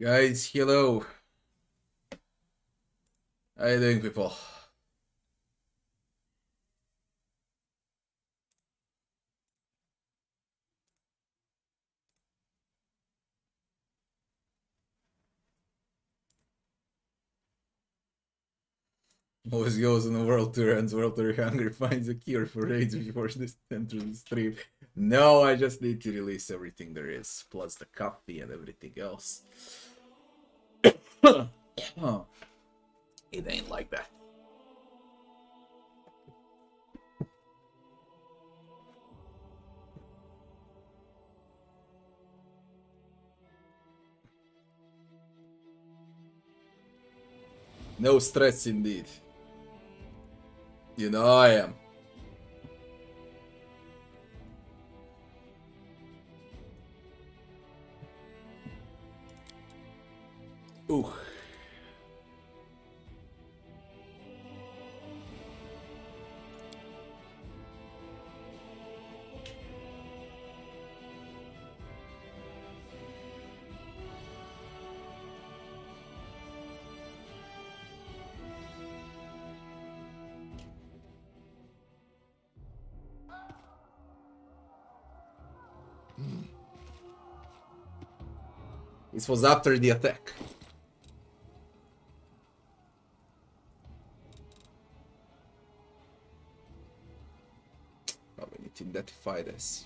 Guys, hello. How you doing, people? Always goes on a world tour, ends world tour hungry, finds a cure for raids before this enters the stream. No, I just need to release everything there is, plus the coffee and everything else. It ain't like that. No stress indeed. You know I am. Ooh. This was after the attack. Oh, we need to identify this.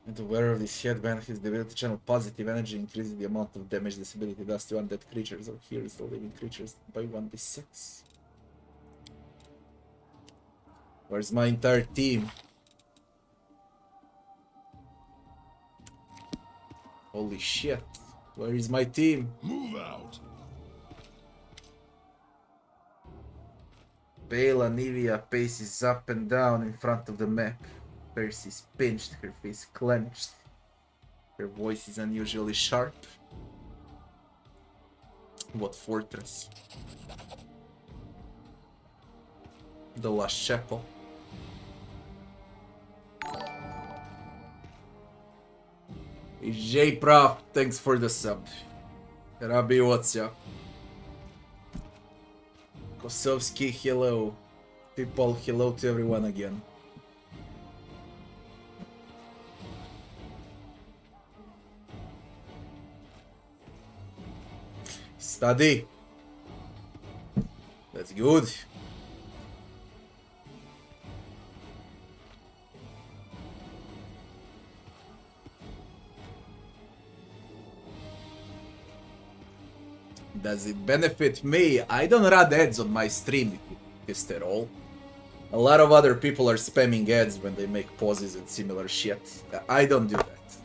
And aware of this headband, his ability to channel positive energy increases the amount of damage this ability does to undead creatures or heals the living creatures by 1d6. Where's my entire team? Holy shit. Where is my team? Move out. Bela Nivea paces up and down in front of the map. Percy is pinched, her face clenched. Her voice is unusually sharp. What fortress? The Last Chapel. J Prof, thanks for the sub. Rabi, what's up? Kosovsky, hello. People, hello to everyone again. Study. That's good. Does it benefit me? I don't run ads on my stream, if at all. A lot of other people are spamming ads when they make pauses and similar shit. I don't do that.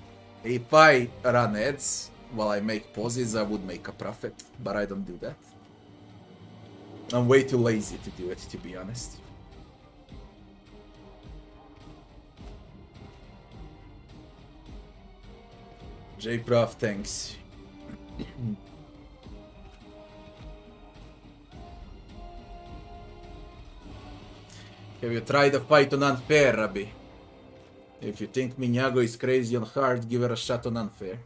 If I run ads while I make pauses, I would make a profit, but I don't do that. I'm way too lazy to do it, to be honest. J-Prof, thanks. Have you tried a fight on Unfair, Rabbi? If you think Minyago is crazy on hard, give her a shot on Unfair.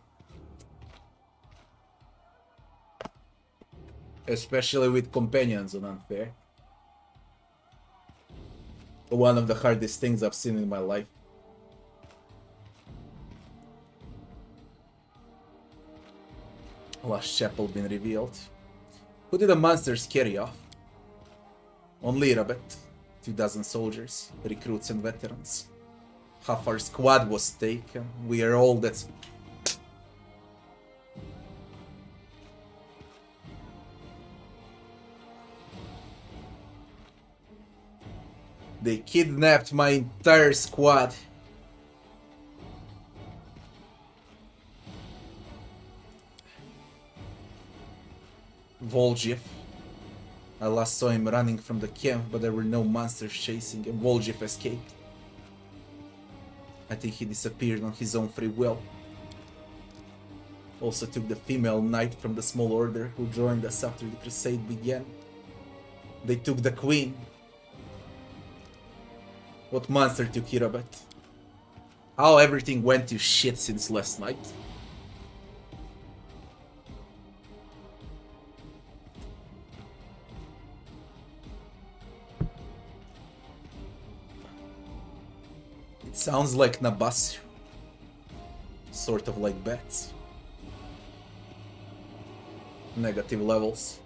Especially with companions on Unfair. One of the hardest things I've seen in my life. Last Chapel been revealed. Who did the monsters carry off? Only Rabet. 2,000 soldiers, recruits and veterans. Half our squad was taken. We are all that's... They kidnapped my entire squad. Voljev. I last saw him running from the camp, but there were no monsters chasing him. Voljev escaped. I think he disappeared on his own free will. Also took the female knight from the small order who joined us after the crusade began. They took the queen. What monster took Hirabat? How everything went to shit since last night. It sounds like Nabassu. Sort of like bats. Negative levels.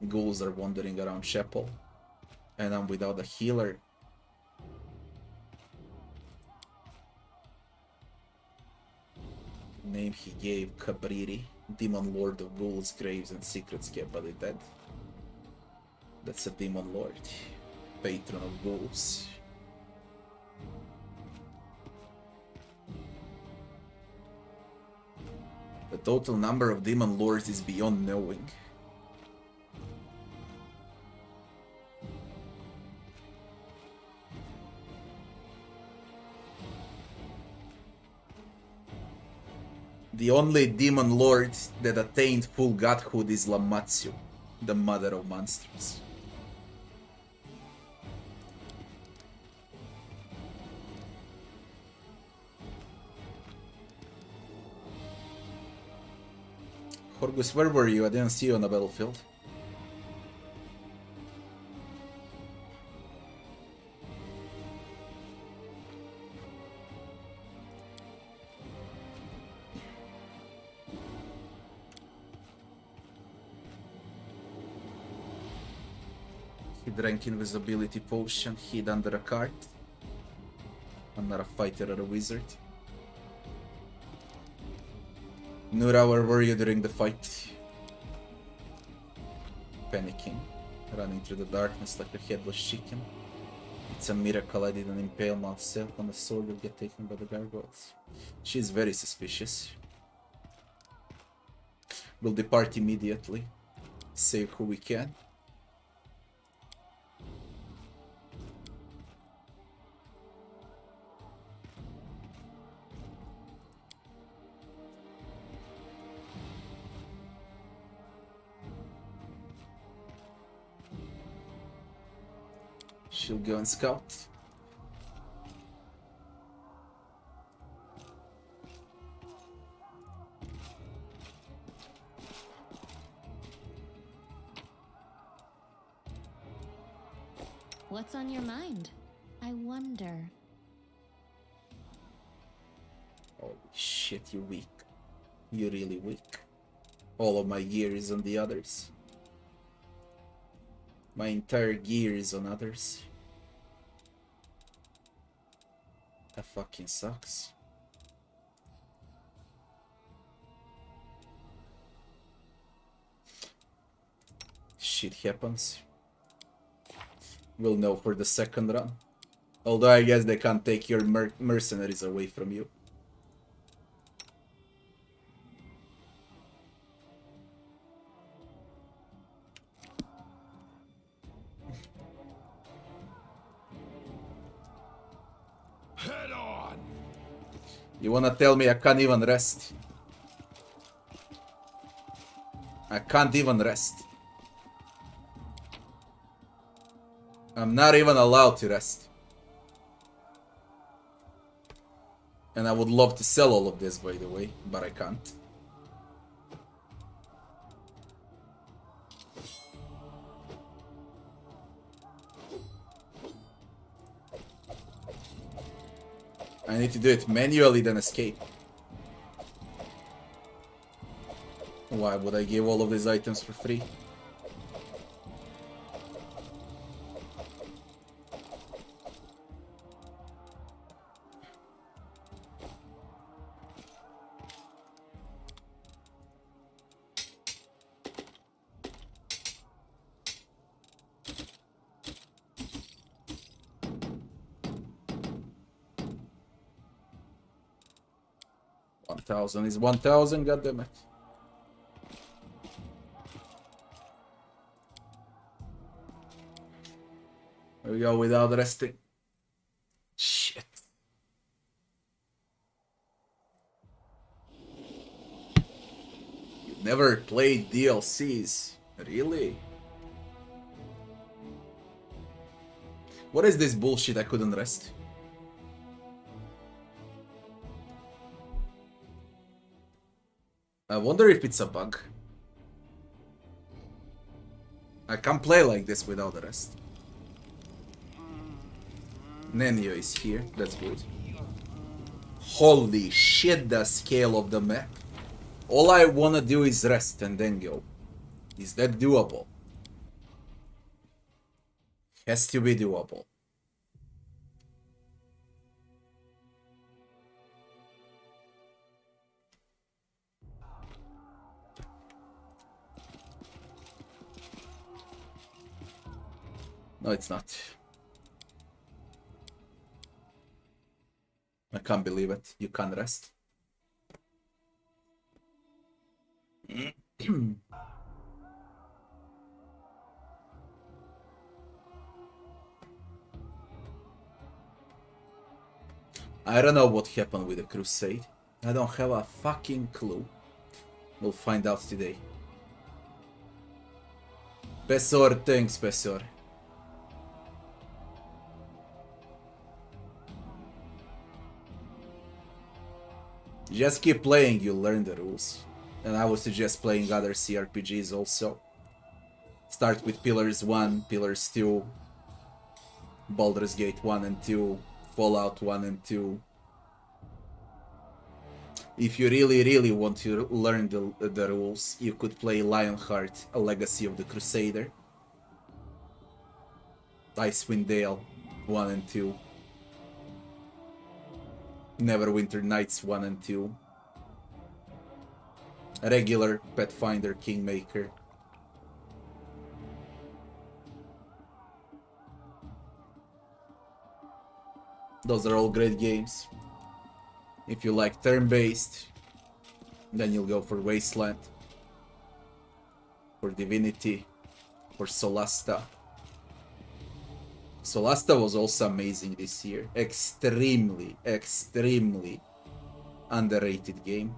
Ghouls are wandering around Chapel. And I'm without a healer. Name he gave, Cabriri, Demon Lord of Ghouls, Graves and Secrets kept by the dead. That's a Demon Lord. Patron of Ghouls. The total number of Demon Lords is beyond knowing. The only demon lord that attained full godhood is Lamatsu, the mother of monsters. Horgus, where were you? I didn't see you on the battlefield. He drank invisibility potion, hid under a cart. I'm not a fighter or a wizard. Nura, where were you during the fight? Panicking, running through the darkness like a headless chicken. It's a miracle I didn't impale myself on the sword or get taken by the gargoyles. She's very suspicious. We'll depart immediately. Save who we can. She'll go and scout. What's on your mind? I wonder. Holy shit, you're weak. You're really weak. All of my gear is on the others. My entire gear is on others. That fucking sucks. Shit happens. We'll know for the second run. Although I guess they can't take your mercenaries away from you. Head on. You wanna tell me I can't even rest? I can't even rest. I'm not even allowed to rest. And I would love to sell all of this, by the way, but I can't. I need to do it manually, then escape. Why would I give all of these items for free? $1,000 is 1,000, goddammit. we go without resting. Shit. You never played DLCs. Really? What is this bullshit? I couldn't rest. I wonder if it's a bug. I can't play like this without a rest. Nenio is here, that's good. Holy shit, the scale of the map. All I wanna do is rest and then go. Is that doable? Has to be doable. No, it's not. I can't believe it. You can't rest. I don't know what happened with the crusade. I don't have a fucking clue. We'll find out today. Pesor, thanks, Pesor. Just keep playing, you'll learn the rules. And I would suggest playing other CRPGs also. Start with Pillars 1, Pillars 2, Baldur's Gate 1 and 2, Fallout 1 and 2. If you really want to learn the rules, you could play Lionheart, A Legacy of the Crusader, Icewind Dale 1 and 2, Neverwinter Nights 1 and 2, regular Pathfinder Kingmaker. Those are all great games. If you like turn-based, then you'll go for Wasteland, for Divinity, for Solasta. Solasta was also amazing this year. Extremely underrated game.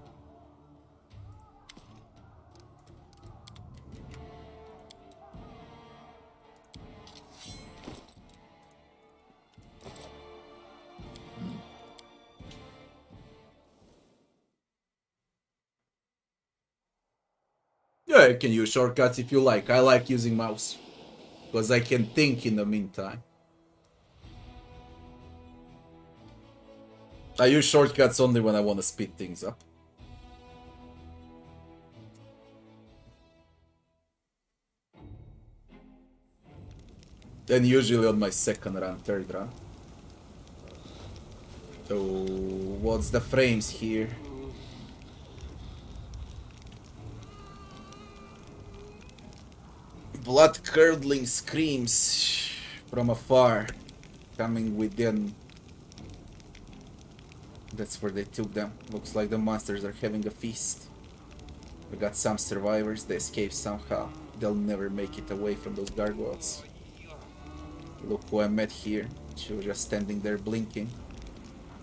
Yeah, you can use shortcuts if you like. I like using mouse, because I can think in the meantime. I use shortcuts only when I want to speed things up. And usually on my second run, third run. So, what's the frames here? Blood-curdling screams from afar, coming within. That's where they took them. Looks like the monsters are having a feast. We got some survivors, they escaped somehow. They'll never make it away from those gargoyles. Look who I met here. She was just standing there blinking.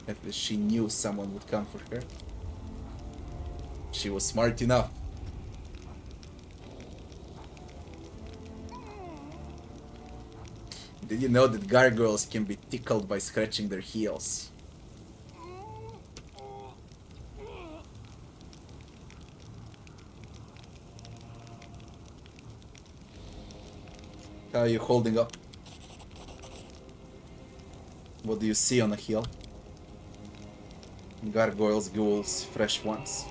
At least she knew someone would come for her. She was smart enough. Did you know that gargoyles can be tickled by scratching their heels? How are you holding up? What do you see on the hill? Gargoyles, ghouls, fresh ones.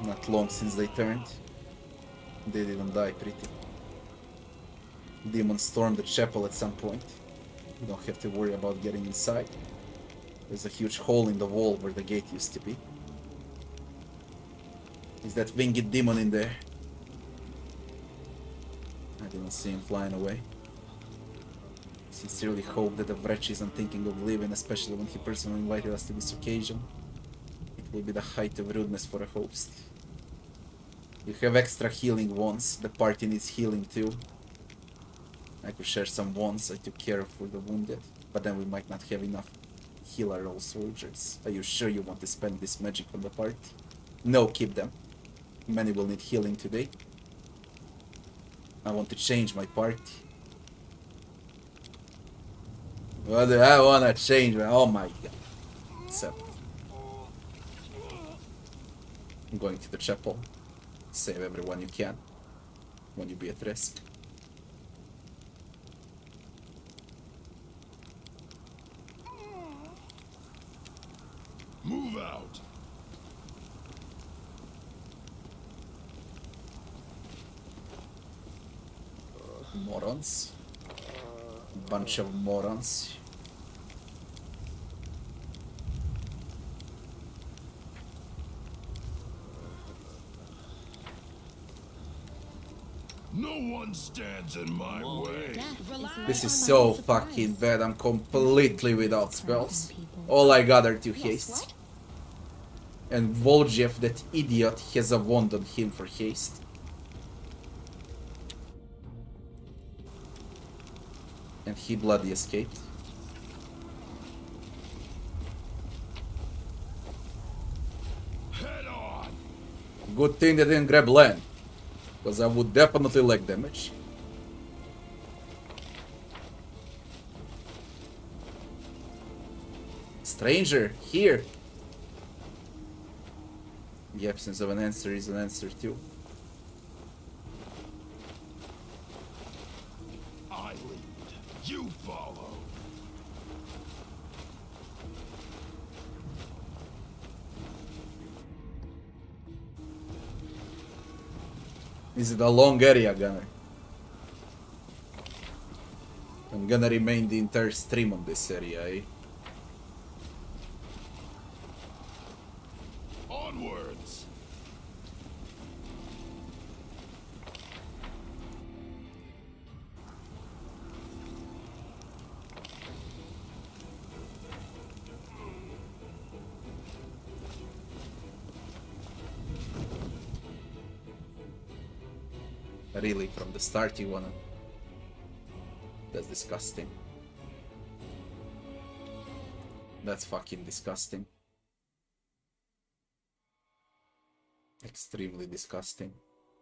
Not long since they turned. They didn't die pretty. Demons stormed the chapel at some point. You don't have to worry about getting inside. There's a huge hole in the wall where the gate used to be. Is that winged demon in there? I didn't see him flying away. Sincerely hope that the wretch isn't thinking of leaving, especially when he personally invited us to this occasion. It will be the height of rudeness for a host. You have extra healing wands. The party needs healing too. I could share some wands. I took care for the wounded, but then we might not have enough healer or soldiers. Are you sure you want to spend this magic on the party? No, keep them. Many will need healing today. I want to change my party. What do I wanna change? Oh my god. So I'm going to the chapel. Save everyone you can when you be at risk. Move out. Morons. Bunch of morons. No one stands in my way. This is so fucking bad. I'm completely without spells. All I got are 2 haste. And Voljev, that idiot, has a wand on him for haste. And he bloody escaped. Head on. Good thing they didn't grab land, because I would definitely leg damage. Stranger, here! The absence of an answer is an answer too. I lead. You follow. Is it a long area, Gunner? I'm gonna remain the entire stream on this area, eh? Onwards. Really, from the start you wanna... That's disgusting. That's fucking disgusting. Extremely disgusting.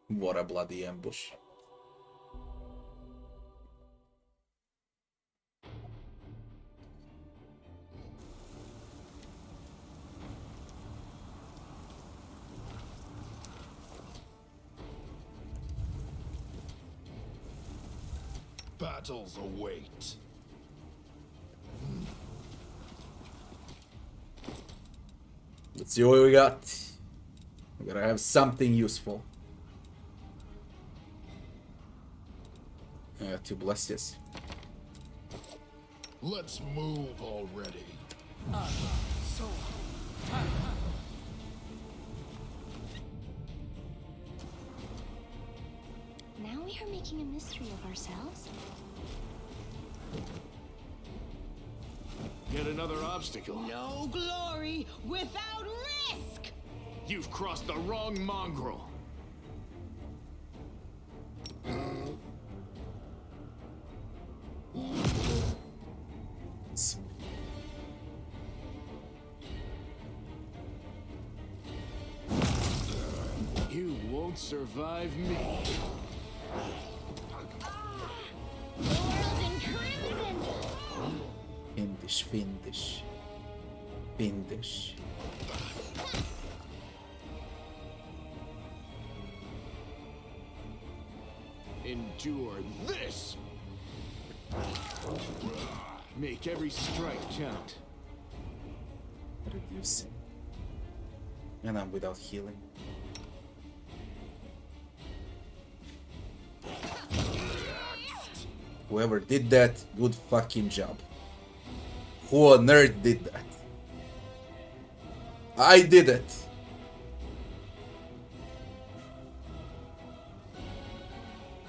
What a bloody ambush. Battles await. Let's see what we got. We gotta have something useful. 2 blesses. Let's move already. Now we are making a mystery of ourselves. Yet another obstacle. No glory without risk! You've crossed the wrong mongrel. You won't survive me. World in crimson! Fiendish, fiendish. Fiendish. Endure this! Make every strike count. Reducing. And I'm without healing. Whoever did that, good fucking job. Who on earth did that? I did it!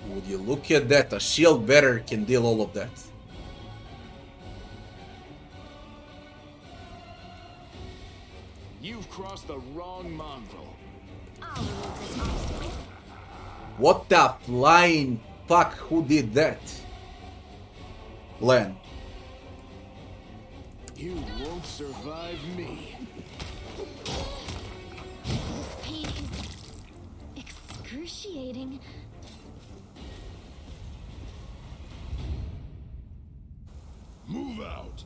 Would you look at that? A shield bearer can deal all of that. You've crossed the wrong mongrel. I'll remove this obstacle. What the flying fuck? Who did that? Len. You won't survive me. This pain is excruciating. Move out.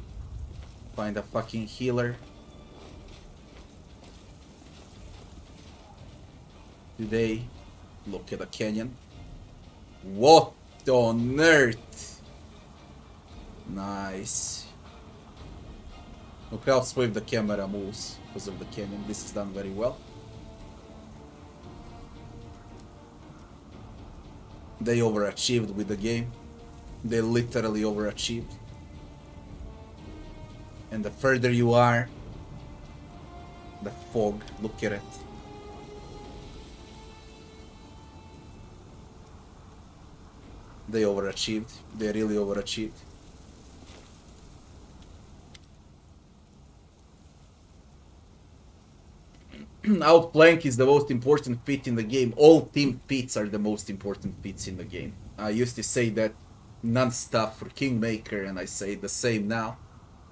Find a fucking healer. Today, look at the canyon. What on earth? Nice. Look how swift the camera moves because of the canyon. This is done very well. They overachieved with the game. They literally overachieved. And the further you are, the fog, look at it. They overachieved. They really overachieved. Outflank is the most important feat in the game. All team feats are the most important feats in the game. I used to say that non-stop for Kingmaker, and I say the same now.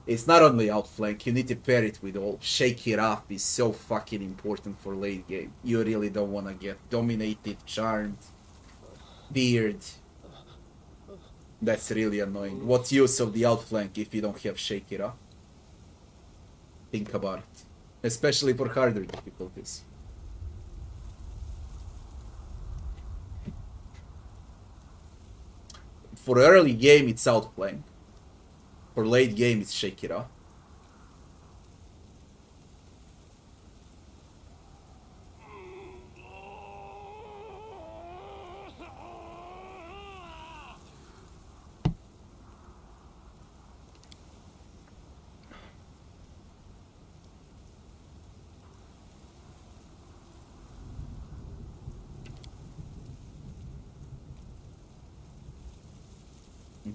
It's not only outflank, you need to pair it with all. Shake it off is so fucking important for late game. You really don't want to get dominated, charmed, beard. That's really annoying. What's use of the outflank if you don't have shake it off? Think about it. Especially for harder difficulties. For early game, it's outflank. For late game, it's shake it off.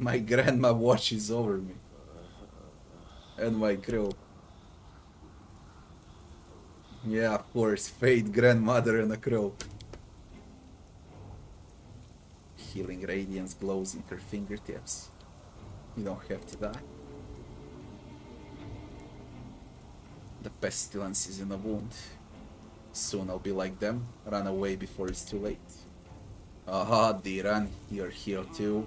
My grandma watches over me. And my crew. Yeah, of course. Fate, grandmother, and a crow. Healing radiance glows in her fingertips. You don't have to die. The pestilence is in a wound. Soon I'll be like them. Run away before it's too late. Aha, Diran, you're here too.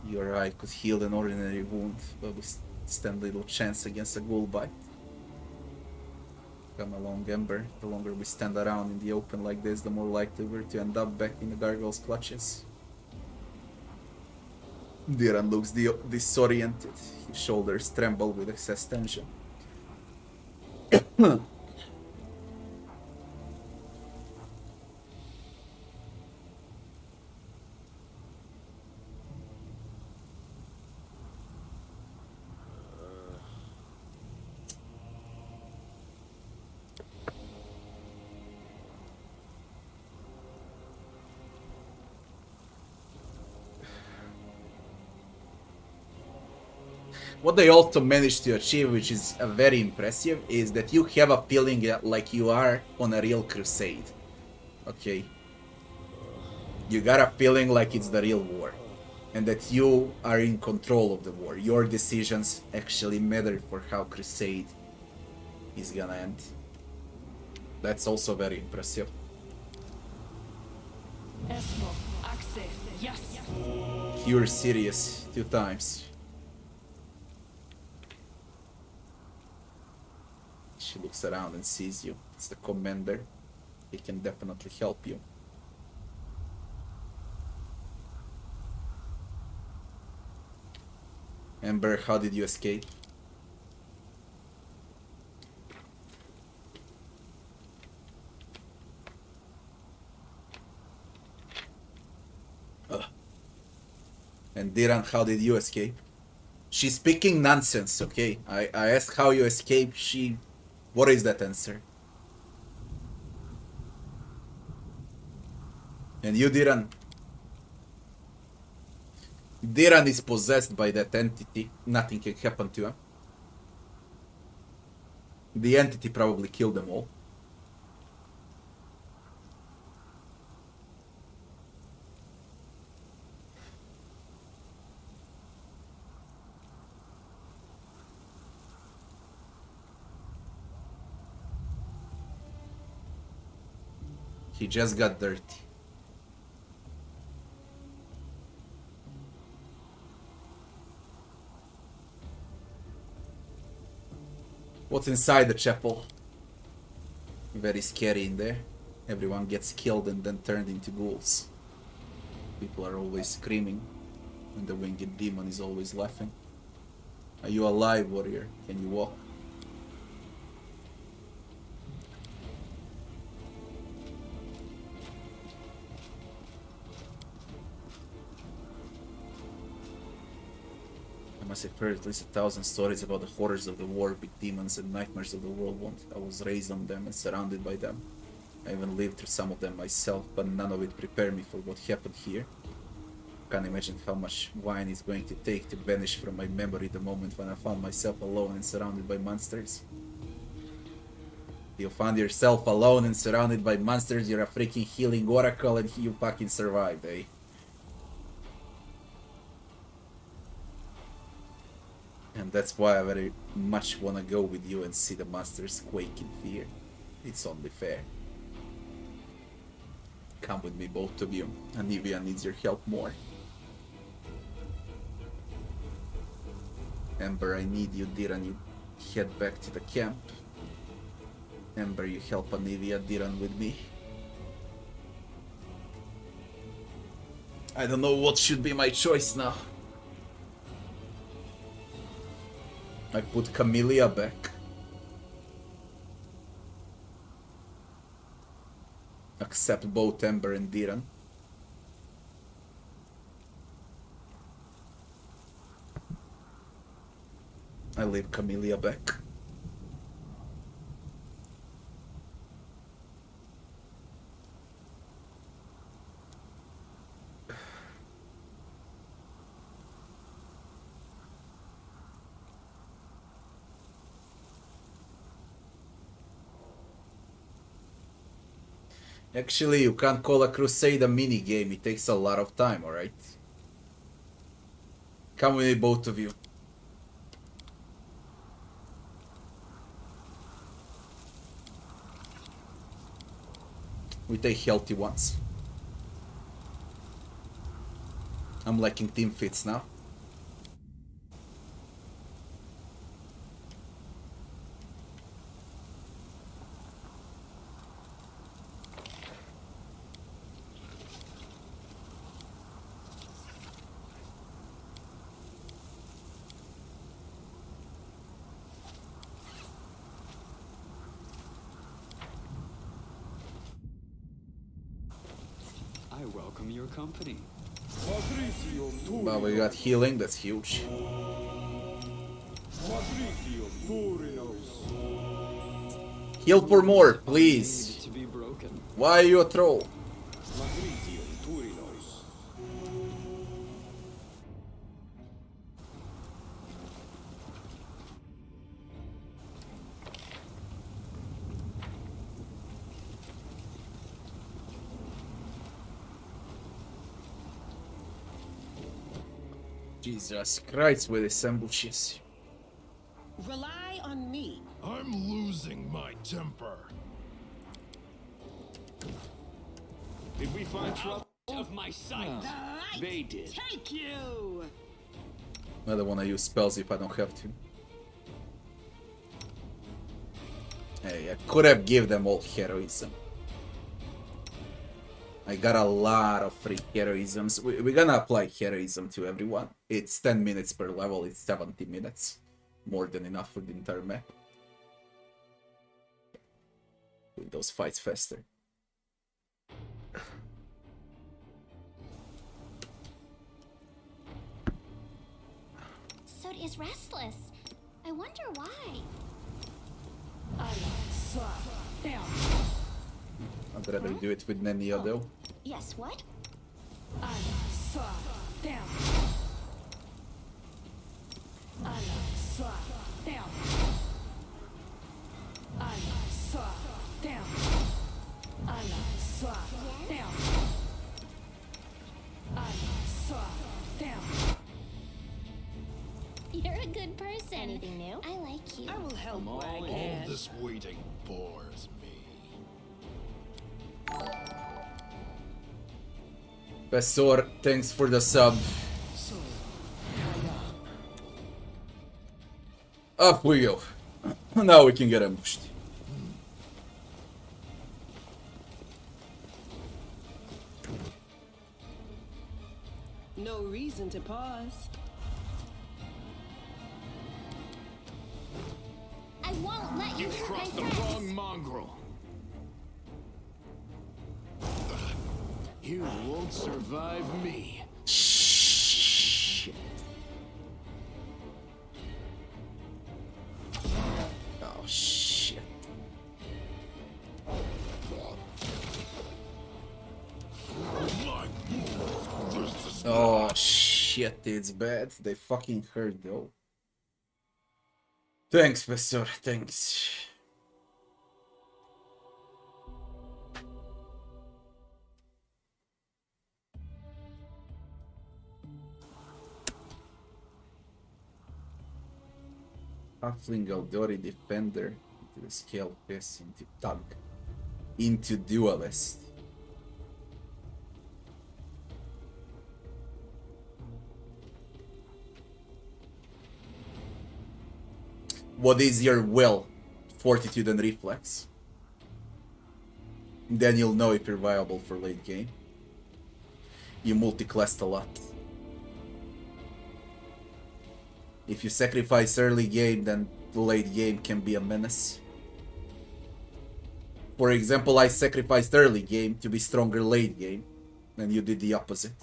Your eye could heal an ordinary wound, but we stand little chance against a ghoul bite. Come along, Ember. The longer we stand around in the open like this, the more likely we're to end up back in the gargoyle's clutches. Diran looks disoriented. His shoulders tremble with excess tension. What they also managed to achieve, which is very impressive, is that you have a feeling like you are on a real crusade. Okay? You got a feeling like it's the real war. And that you are in control of the war. Your decisions actually matter for how crusade is gonna end. That's also very impressive. You're serious 2 times. She looks around and sees you. It's the commander. He can definitely help you. Ember, how did you escape? And Diran, how did you escape? She's speaking nonsense, okay? I asked how you escaped. What is that answer? And you, Diran? Diran is possessed by that entity. Nothing can happen to him. The entity probably killed them all. He just got dirty. What's inside the chapel? Very scary in there. Everyone gets killed and then turned into ghouls. People are always screaming, and the winged demon is always laughing. Are you alive, warrior? Can you walk? I must have heard at least 1,000 stories about the horrors of the war, big demons and nightmares of the world want. I was raised on them and surrounded by them. I even lived through some of them myself, but none of it prepared me for what happened here. Can't imagine how much wine it's going to take to banish from my memory the moment when I found myself alone and surrounded by monsters. You found yourself alone and surrounded by monsters, you're a freaking healing oracle and you fucking survived, eh? And that's why I very much wanna go with you and see the monsters quake in fear. It's only fair. Come with me, both of you. Anivia needs your help more. Ember, I need you. Diran, you head back to the camp. Ember, you help Anivia. Diran with me. I don't know what should be my choice now. I put Camellia back. Accept both Ember and Diran. I leave Camellia back. Actually, you can't call a crusade a mini game. It takes a lot of time, alright? Come with me, both of you. We take healthy ones. I'm liking team fits now. I welcome your company. But we got healing, that's huge. Heal for more, please. To be broken. Why are you a troll? Jesus Christ with his ambushes. Rely on me. I'm losing my temper. Did we find trouble? Of my sight. The They light did. take you. I don't want to use spells if I don't have to. Hey, I could have given them all heroism. I got a lot of free heroisms. We're gonna apply heroism to everyone. It's 10 minutes per level, it's 70 minutes. More than enough for the entire map. With those fights faster. Sod is restless. I wonder why. I'd rather do it with Nenia though. Yes, what? You're a good person. Anything new? I like you. I will help I'm where I all in. can. All this waiting bores me. Pesor, thanks for the sub. Up we go. Now we can get ambushed. No reason to pause. I won't let you You've hurt my crossed the friends. wrong mongrel. You won't survive me. Shit. Oh shit. Oh shit, it's bad. They fucking hurt though. Thanks, Pesor, thanks. Halfling Aldori Defender into the Scale Fist into Tug. Into Duelist. What is your will? Fortitude and Reflex. Then you'll know if you're viable for late game. You multi-classed a lot. If you sacrifice early game, then late game can be a menace. For example, I sacrificed early game to be stronger late game, and you did the opposite.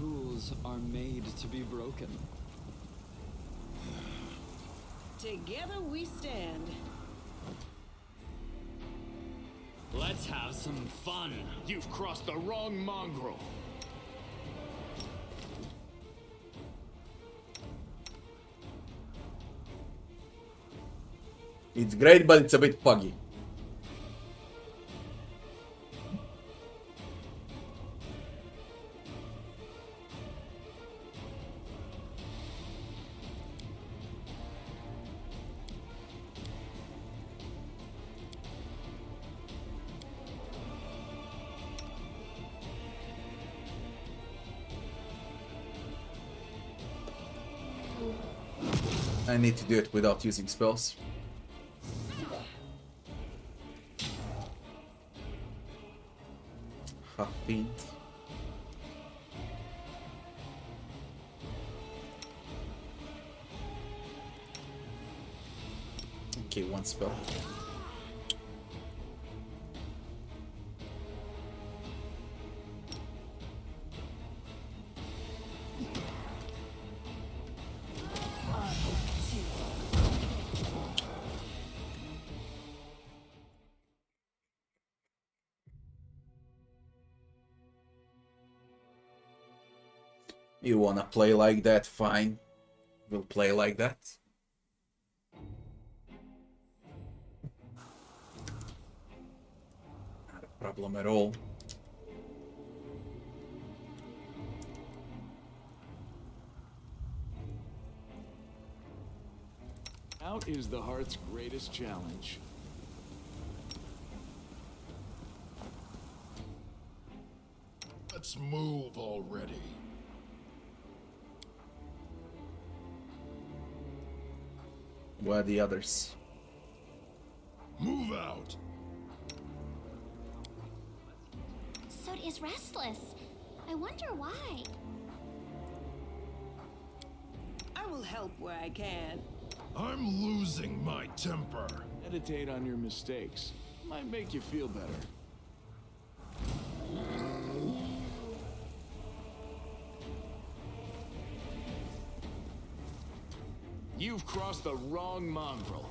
Rules are made to be broken. Together we stand. Let's have some fun. You've crossed the wrong mongrel. It's great, but it's a bit buggy. I need to do it without using spells. Half fiend. Okay, one spell. You wanna play like that? Fine. We'll play like that. Not a problem at all. Out is the heart's greatest challenge. Let's move already. Where are the others? Move out. Sod is restless. I wonder why. I will help where I can. I'm losing my temper. Meditate on your mistakes. Might make you feel better. You've crossed the wrong mongrel.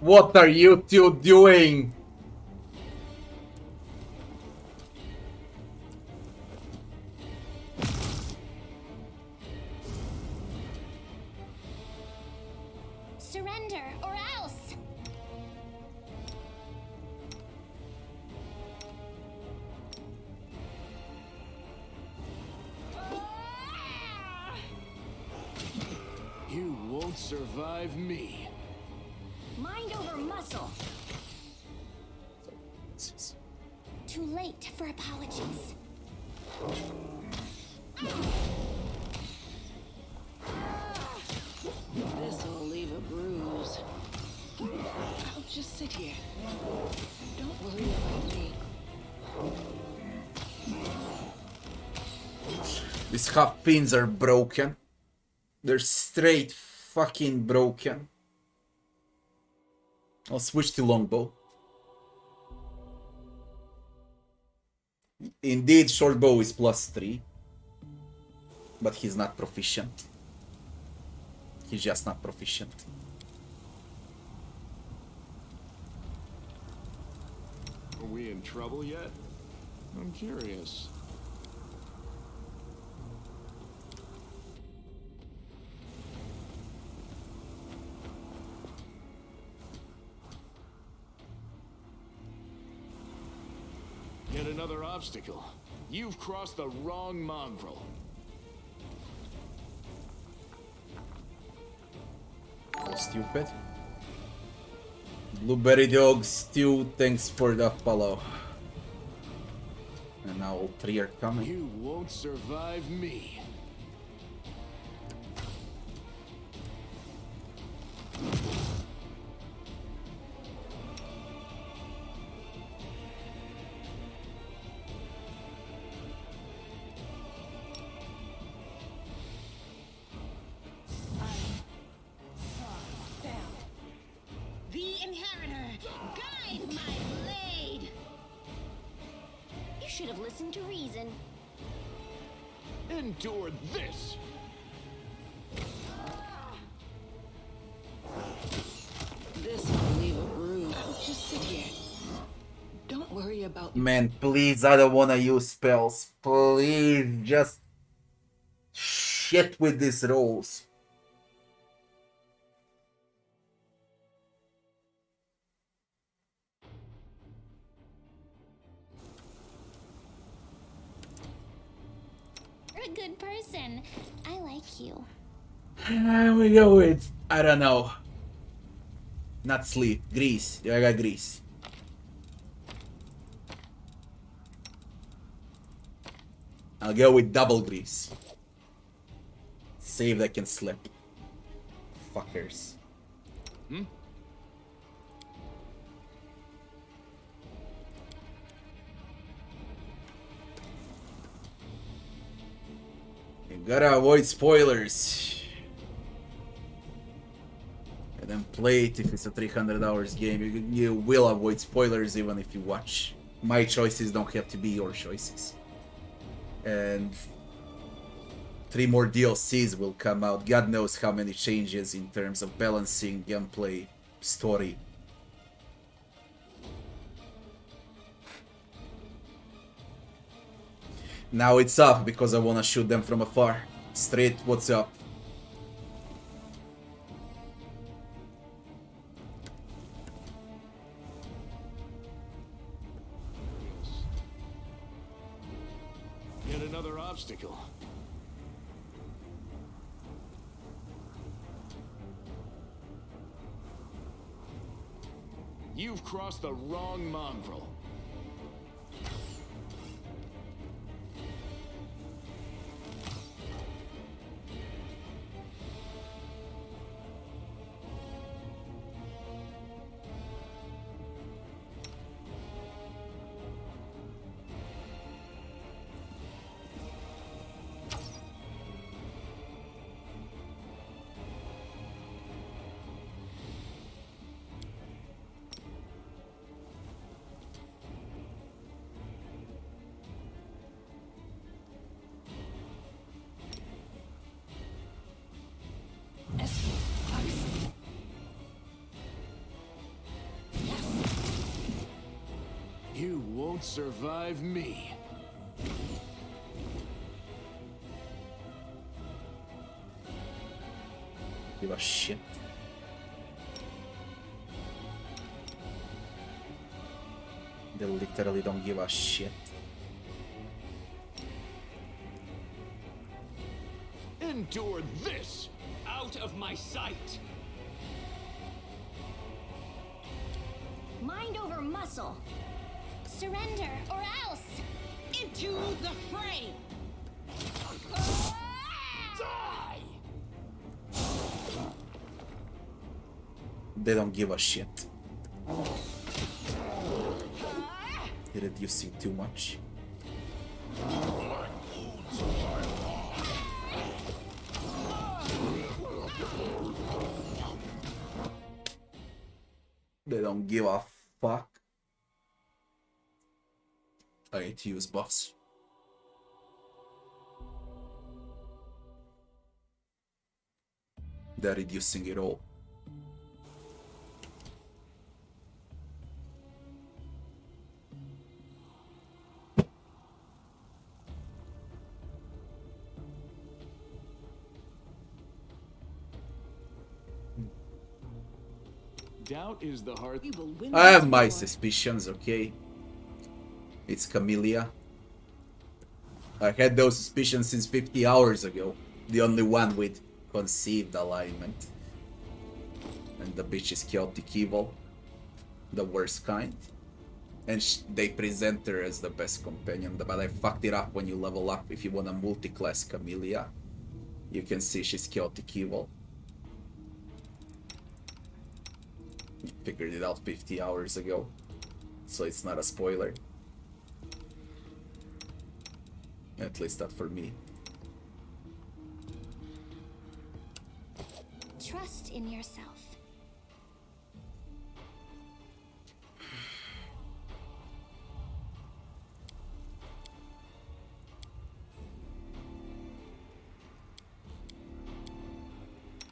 What are you two doing? Surrender, or survive me. Mind over muscle. Too late for apologies. This'll leave a bruise. I'll just sit here. Don't worry about me. These half pins are broken. They're straight fucking broken. I'll switch to longbow. Indeed, short bow is +3. But he's not proficient. He's just not proficient. Are we in trouble yet? I'm curious. Yet another obstacle. You've crossed the wrong mongrel. Stupid. Blueberry dog stew, thanks for the follow. And now all 3 are coming. You won't survive me. The Inheritor, guide my blade. You should have listened to reason. Endure this. This'll leave a bruise. I'll just sit here. Don't worry about me. Man, please, I don't wanna use spells. Please, just shit with these rolls. You're a good person. I like you. We go with, I don't know. Not sleep, grease. I got grease. I'll go with double grease. Save that can slip. Fuckers. You gotta avoid spoilers. And then play it if it's a 300 hours game. You will avoid spoilers even if you watch. My choices don't have to be your choices. And 3 more DLCs will come out. God knows how many changes in terms of balancing, gameplay, story. Now it's up because I wanna shoot them from afar. Straight, what's up? Yet another obstacle. You've crossed the wrong mongrel. You won't survive me. Give a shit. They literally don't give a shit. Endure this. Out of my sight! Mind over muscle. Surrender or else. Into the fray! Die! They don't give a shit. You're reducing too much. They don't give a fuck. I need to use buffs. They're reducing it all. Doubt is the heart. We will win I have this my war. suspicions, okay? It's Camellia. I had those suspicions since 50 hours ago. The only one with conceived alignment. And the bitch is chaotic evil. The worst kind. And they present her as the best companion. But I fucked it up when you level up. If you want a multi-class Camellia, you can see she's chaotic evil. Figured it out 50 hours ago, so it's not a spoiler. At least not for me. Trust in yourself.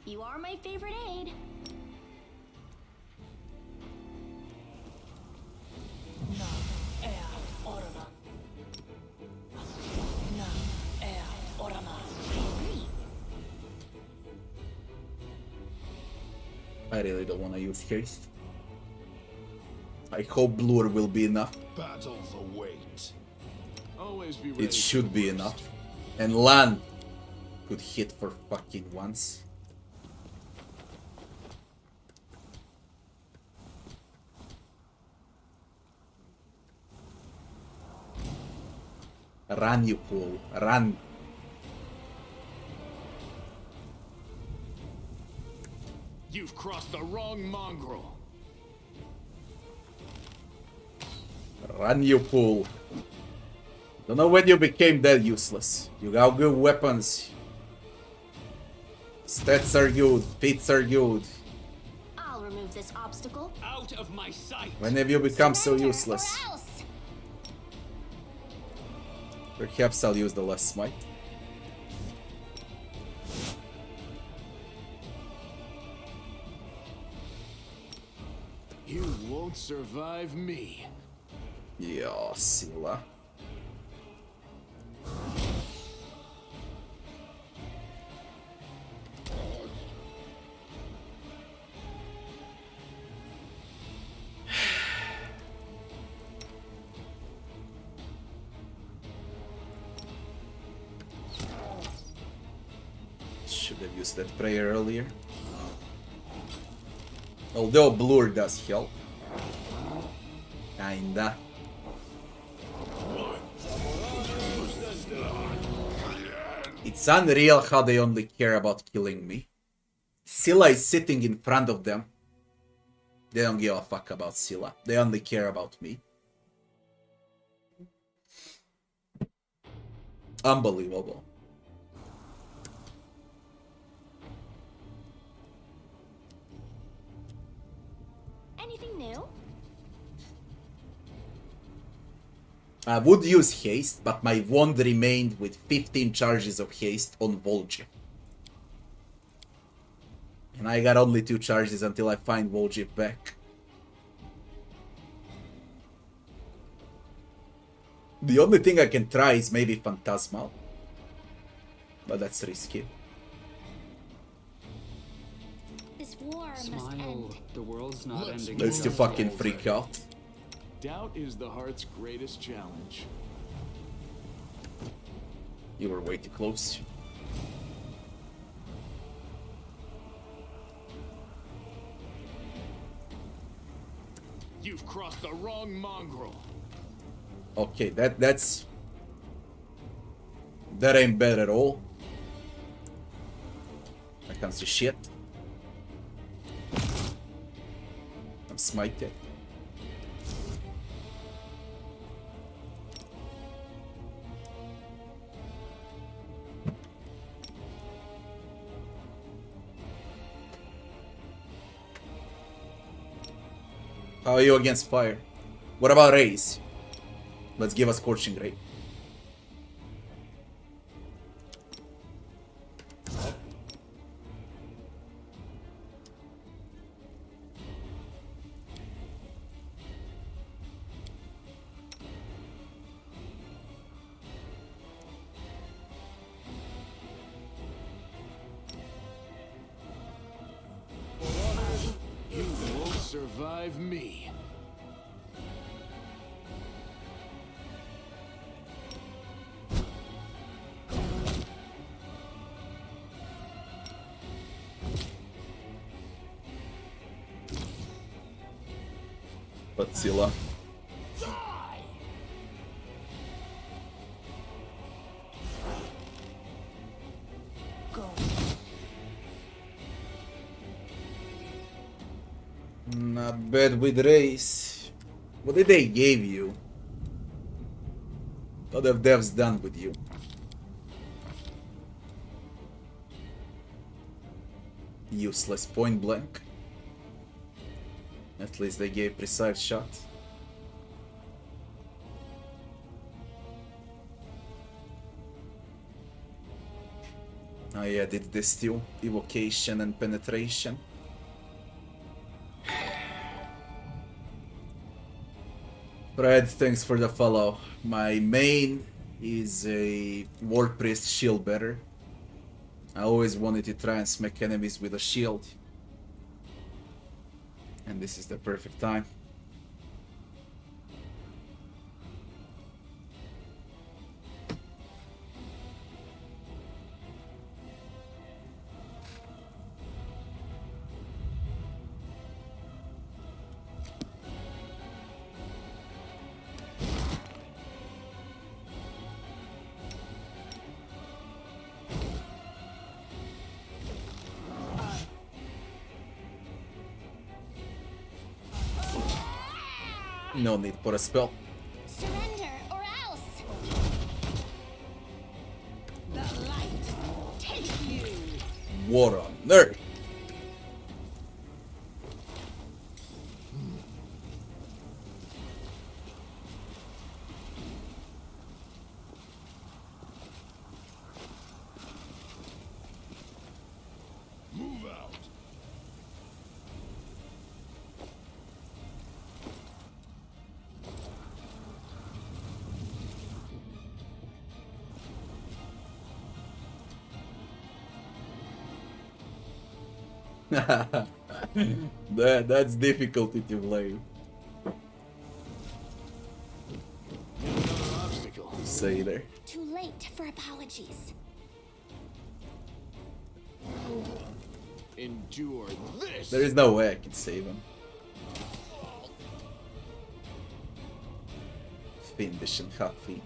You are my favorite aide. I really don't want to use haste. I hope Blur will be enough. Battles await. Always be ready. It should be enough. And Lan could hit for fucking once. Run, you fool. Run. You've crossed the wrong mongrel. Run, you fool. Don't know when you became that useless. You got good weapons. Stats are good. Feats are good. I'll remove this obstacle. Out of my sight. When have you become so Surrender useless? or else. Perhaps I'll use the last smite. You won't survive me. Yeah, Sila. Should have used that prayer earlier. Although Blur does help. Kinda. It's unreal how they only care about killing me. Scylla is sitting in front of them. They don't give a fuck about Scylla. They only care about me. Unbelievable. Anything new? I would use haste, but my wand remained with 15 charges of haste on Vol'jin. And I got only 2 charges until I find Vol'jin back. The only thing I can try is maybe Phantasmal. But that's risky. This war must Smile. end. The world's not Let's ending. Let's just to fucking yet. freak out. Doubt is the heart's greatest challenge. You were way too close. You've crossed the wrong mongrel. Okay, that ain't bad at all. I can't see shit. I'm smited. How are you against fire? What about rays? Let's give a scorching ray. You won't survive me. Godzilla. Not bad with race. What did they give you? What have devs done with you? Useless point blank. At least they gave precise shot. I added this too, evocation and penetration. Fred, thanks for the follow. My main is a Ward Priest shield bearer. I always wanted to try and smack enemies with a shield. And this is the perfect time. No need for a spell. Surrender or else. The light take you. War on Earth. Move out. That's difficulty to play. Another obstacle. Say there. Too late for apologies. Endure this. There is no way I can save him. Fiendish and half feet.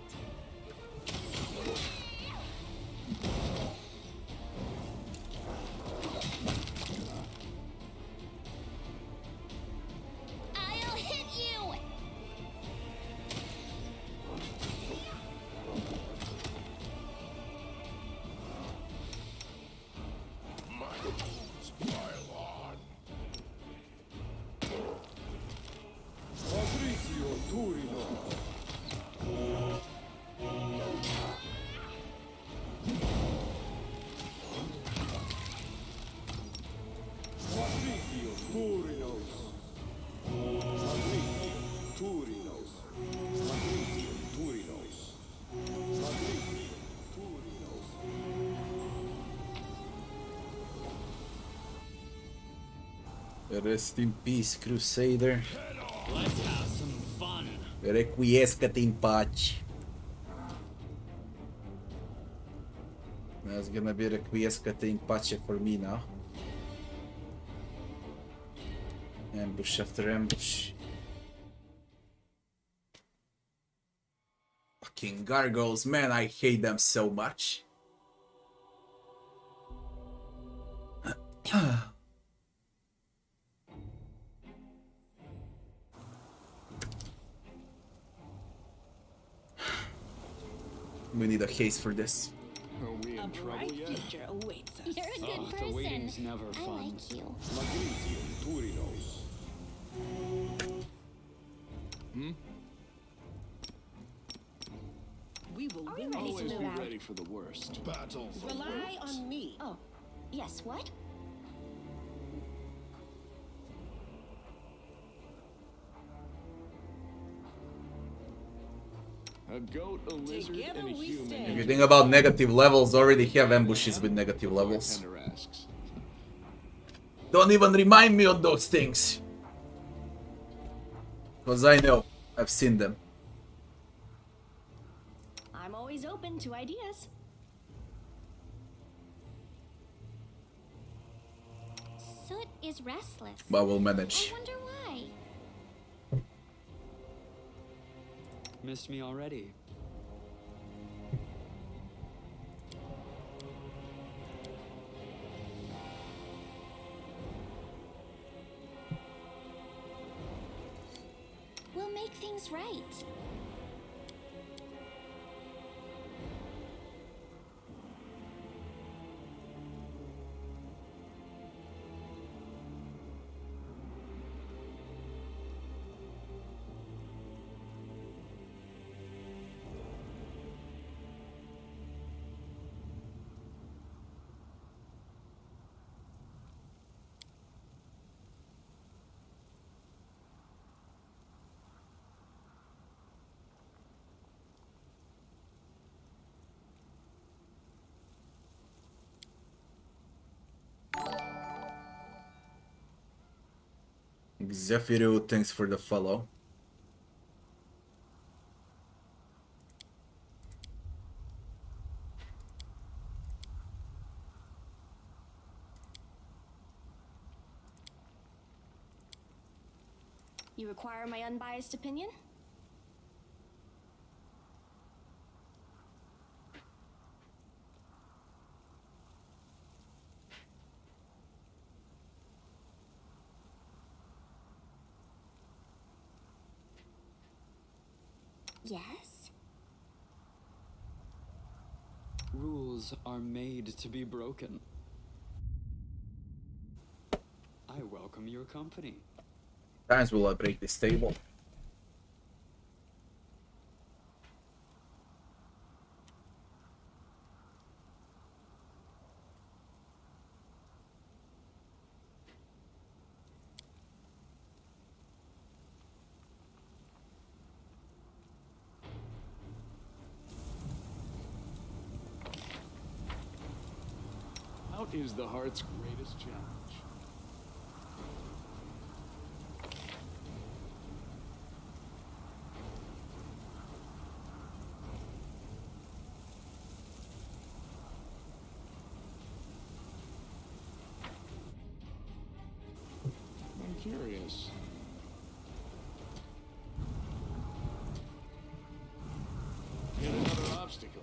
I'll hit you. My wounds pile on. Rest in peace, Crusader. Let's have some fun. Requiescat in pace. That's gonna be Requiescat in pace for me now. Ambush after ambush. Fucking gargoyles, man, I hate them so much. We need a haste for this. Are we A in trouble bright yet? future awaits us. You're a good Ah, the person. waiting's never I fun. like you. Magritium Turinos. We will Are we win ready this to Always move be out? ready for the worst. Battles Rely on me. Oh, yes, what? A goat, a lizard, Together and a we human. stand. If you think about negative levels, already have ambushes with negative levels. Bartender asks. Don't even remind me of those things. Because I know. I've seen them. I'm always open to ideas. Soot is restless. But we'll I manage. wonder why. Missed me already. We'll make things right. Zephyru, thanks for the follow. You require my unbiased opinion? Yes? Rules are made to be broken. I welcome your company. Times will I break this table? Out is the heart's greatest challenge. I'm curious. Yet another obstacle.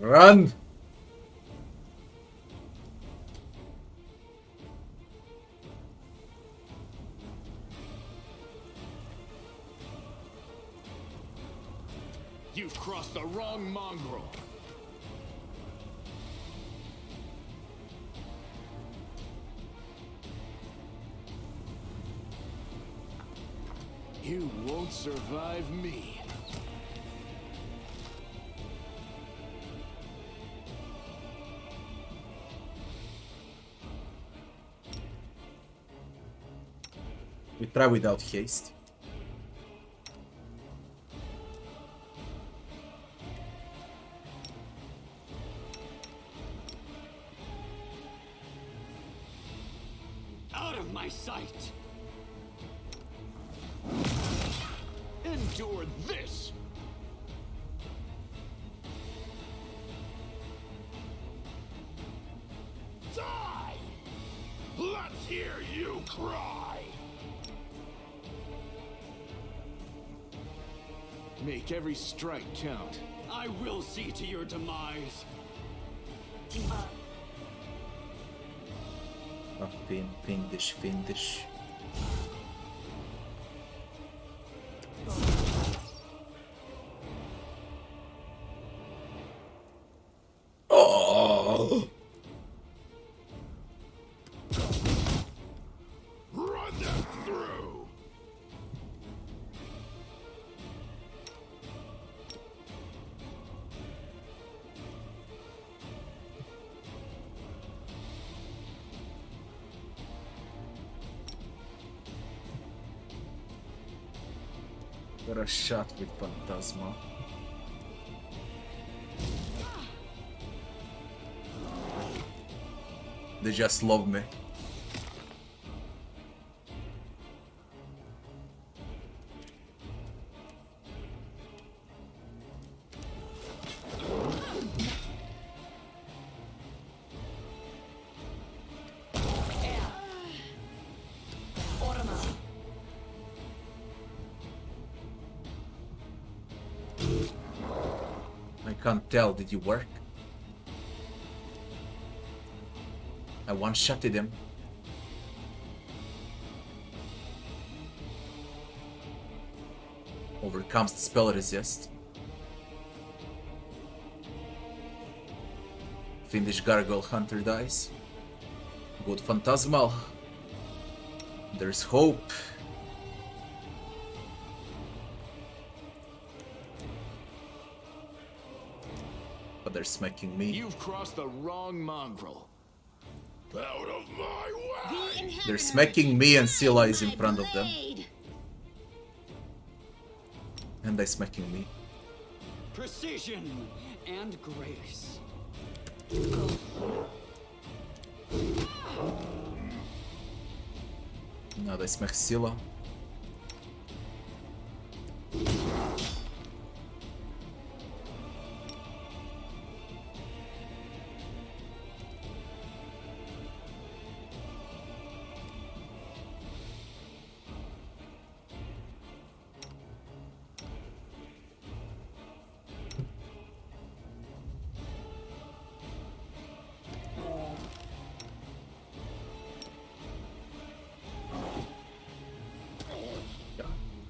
Run! You've crossed the wrong mongrel. You won't survive me. We try without haste. Out of my sight! Endure this! Die! Let's hear you cry! Make every strike count. I will see to your demise. Oh, fiendish, fiendish. Oh! Run them through! Got a shot with Phantasma. They just love me. I can't tell, did you work? I one-shotted him. Overcomes the spell resist. Fiendish Gargoyle Hunter dies. Good Phantasmal. There's hope. But they're smacking me. You've crossed the wrong mongrel. Out of my way! They're smacking me and Scylla is in front of them. And they're smacking me. Precision and grace. Now they smack Scylla.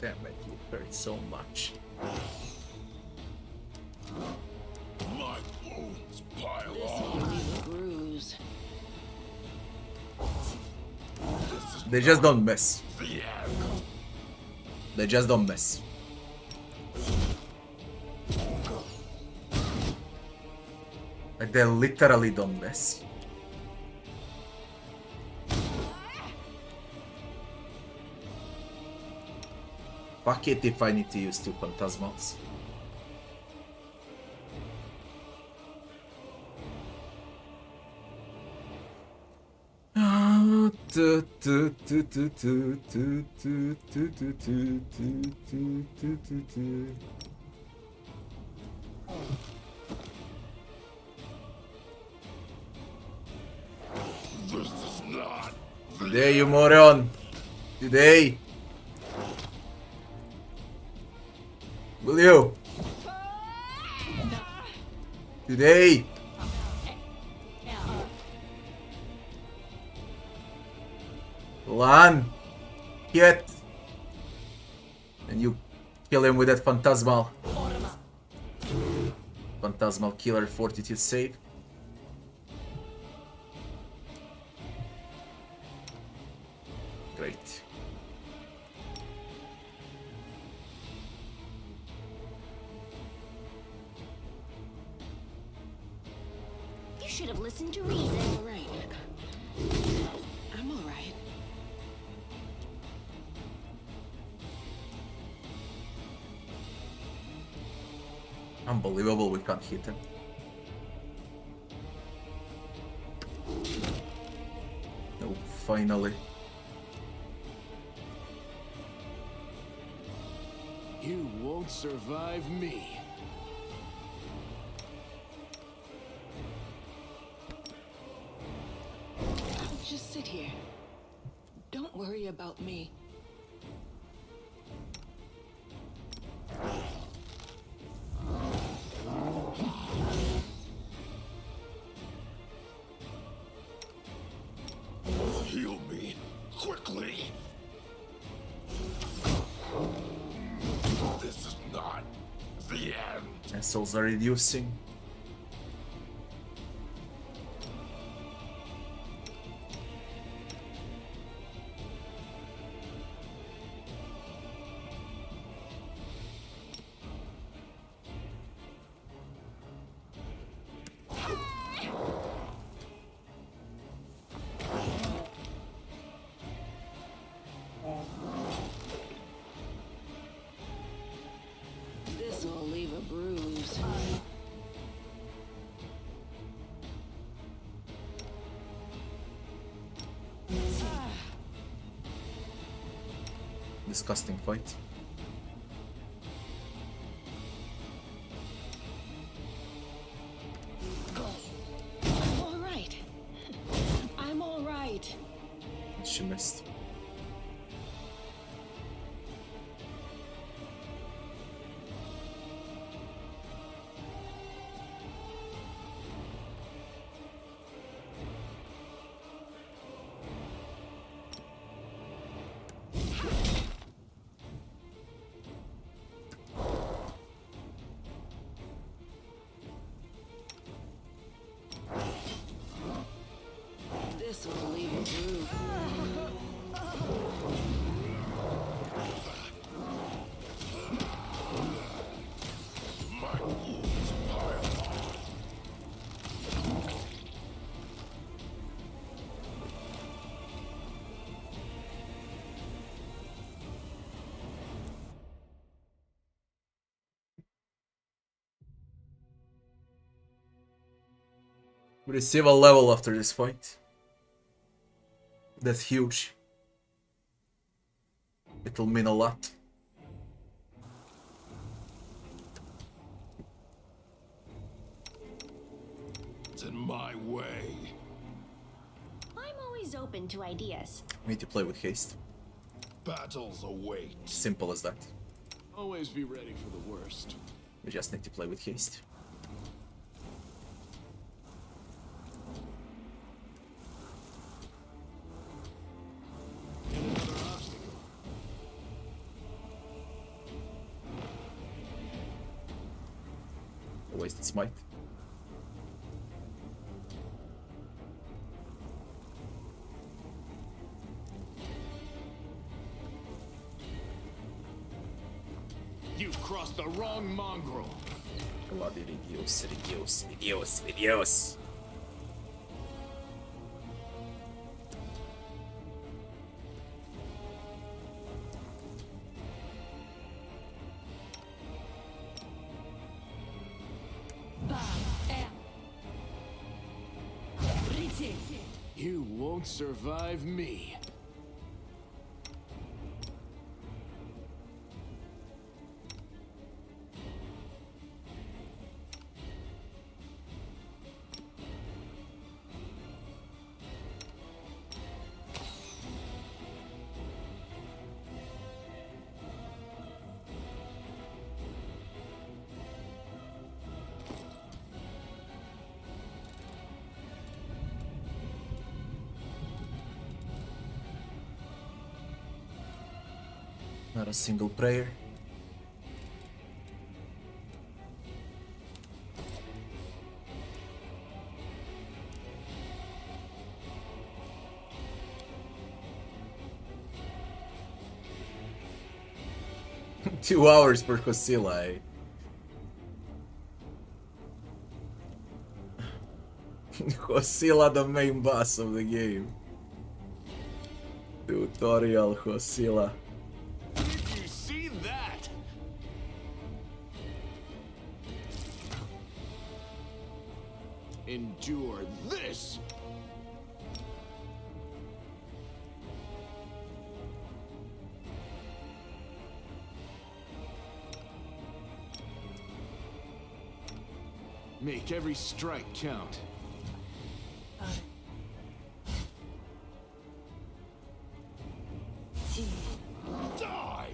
Damn it, you hurt so much. My wounds pile This on. will leave a bruise. They just don't miss. The end. They just don't miss. Like they literally don't miss. Fuck it if I need to use 2 Phantasmals. This is not. Today, you moron! Today! Will you? Today! Lan! Get! And you kill him with that Phantasmal. Phantasmal Killer Fortitude save. Great. You should have listened to reason. All right. I'm all right. Unbelievable, we can't hit him. No, finally. You won't survive me. I'll just sit here. Don't worry about me. Muscles are reducing. This'll leave a bruise. Disgusting fight. All right. I'm all right. She missed. This'll leave a bruise. We receive a level after this fight. That's huge. It'll mean a lot. It's in my way. I'm always open to ideas. We need to play with haste. Battles await. Simple as that. Always be ready for the worst. We just need to play with haste. Wasted smite. You've crossed the wrong mongrel. Bloody reduce, reduce, reduce, reduce. You won't survive me. Not a single prayer. Two hours for Kosila, eh? Kosila, the main boss of the game. Tutorial Kosila. Did you see that? Endure this. Make every strike count. Die!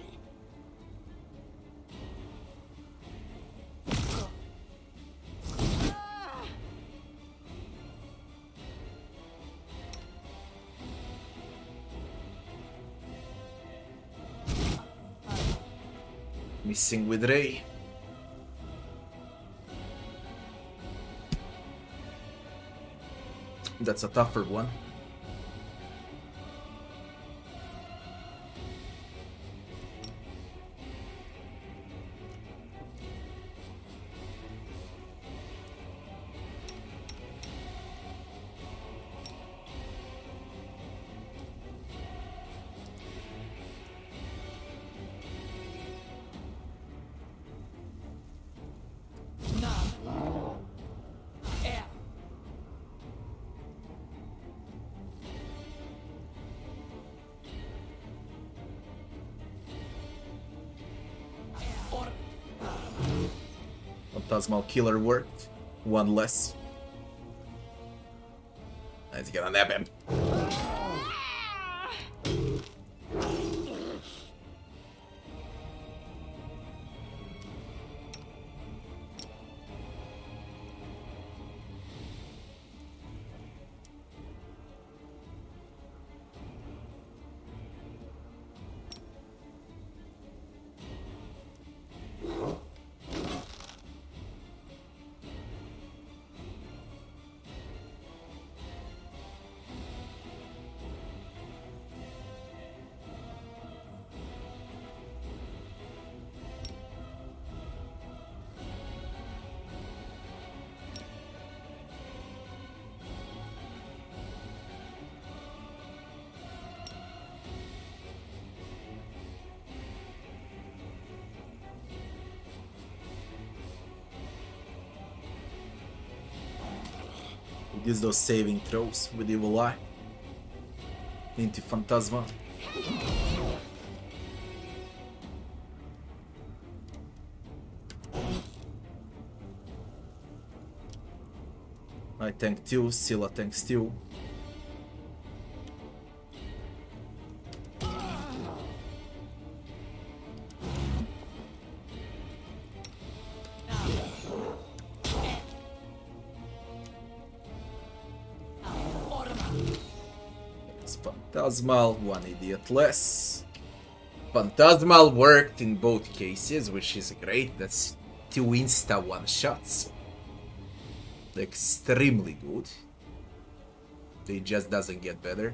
Missing with Ray. That's a tougher one. Phantasmal Killer worked. One less. Let's get on that him. Use those saving throws with Evil Eye into Phantasma. I tank 2, Scylla tanks 2. Phantasmal, one idiot less. Phantasmal worked in both cases, which is great. That's 2 insta one-shots. Extremely good. It just doesn't get better.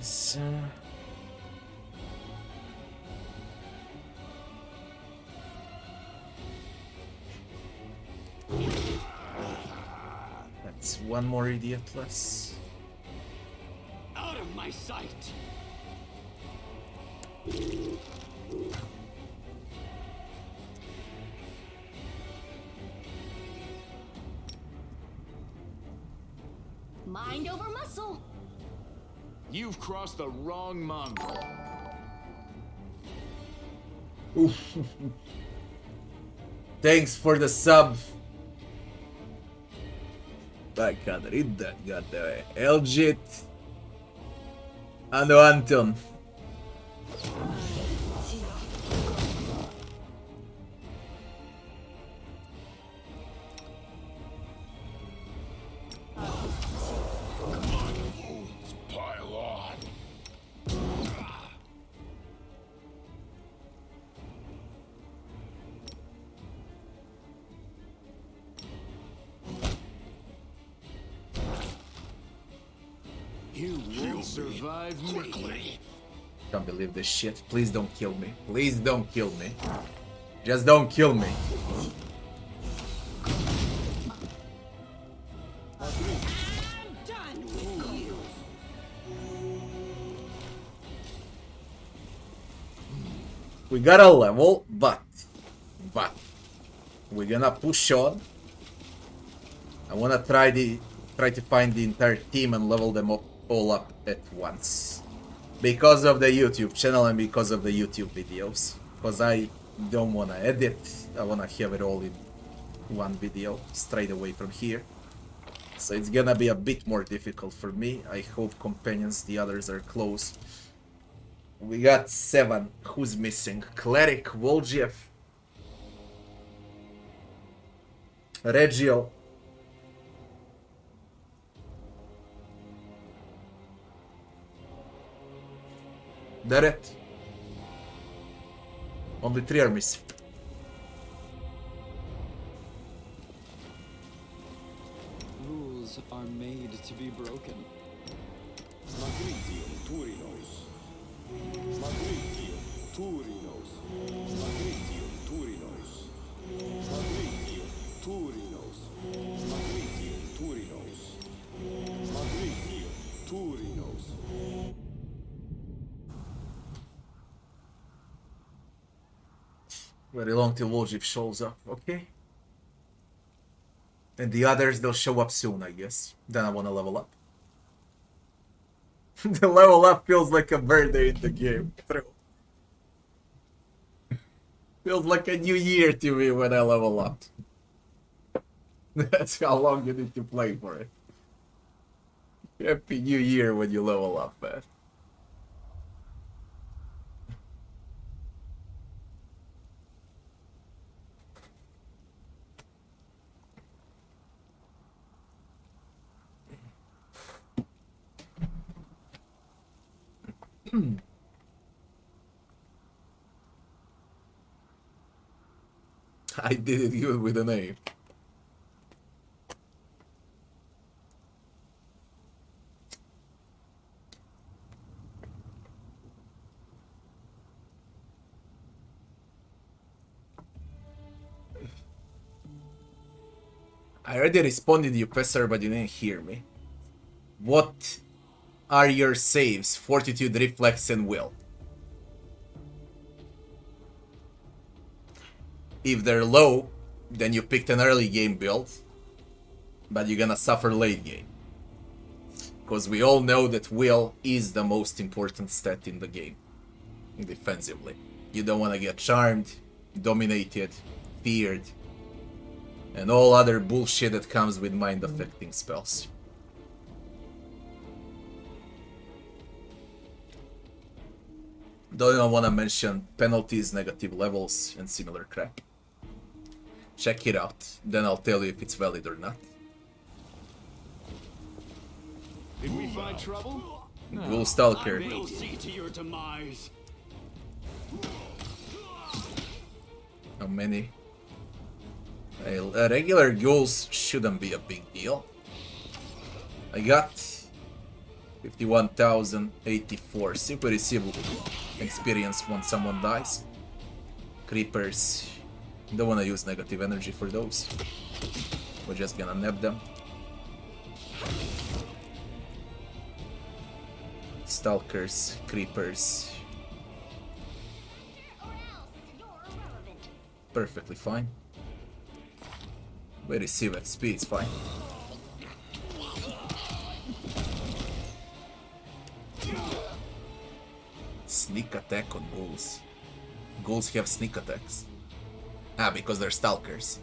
So... that's one more idiot less. Out of my sight. Mind over muscle. You've crossed the wrong mongrel. Thanks for the sub. I can't read that, goddamn. Elgit and Anton. Pile on. You won't survive quickly. Can't believe this shit. Please don't kill me. Please don't kill me. Just don't kill me. We got a level, but we're gonna push on. I wanna try to find the entire team and level them up all up at once. Because of the YouTube channel and because of the YouTube videos. Because I don't wanna edit, I wanna have it all in one video straight away from here. So it's gonna be a bit more difficult for me. I hope companions, the others are close. We got 7. Who's missing? Cleric, Voljev, Regiel, Deret. Only 3 are missing. Rules are made to be broken. Смотрите, Туриnos. Смотрите, Туриnos. Смотрите, Туриnos. Смотрите, Туриnos. Смотрите, Туриnos. Смотрите, Туриnos. Very long till Voljev shows up, okay? And the others, they'll show up soon, I guess. Then I wanna level up. The level up feels like a birthday in the game. True. Feels like a new year to me when I level up. That's how long you need to play for it. Happy New Year when you level up, man. I did it good with a name. I already responded to you, Pesser, but you didn't hear me. What are your saves? Fortitude, Reflex, and Will. If they're low, then you picked an early game build, but you're gonna suffer late game. Because we all know that Will is the most important stat in the game, defensively. You don't want to get charmed, dominated, feared, and all other bullshit that comes with mind-affecting spells. Don't even want to mention penalties, negative levels, and similar crap. Check it out, then I'll tell you if it's valid or not. Did we find trouble? Ghoul Stalker. I will see to your demise. How many? Regular ghouls shouldn't be a big deal. I got 51,084. Super receivable experience when someone dies. Creepers. Don't want to use negative energy for those. We're just gonna nab them. Stalkers, creepers. Perfectly fine. We receive XP, it's fine. Sneak attack on ghouls. Ghouls have sneak attacks. Ah, because they're stalkers.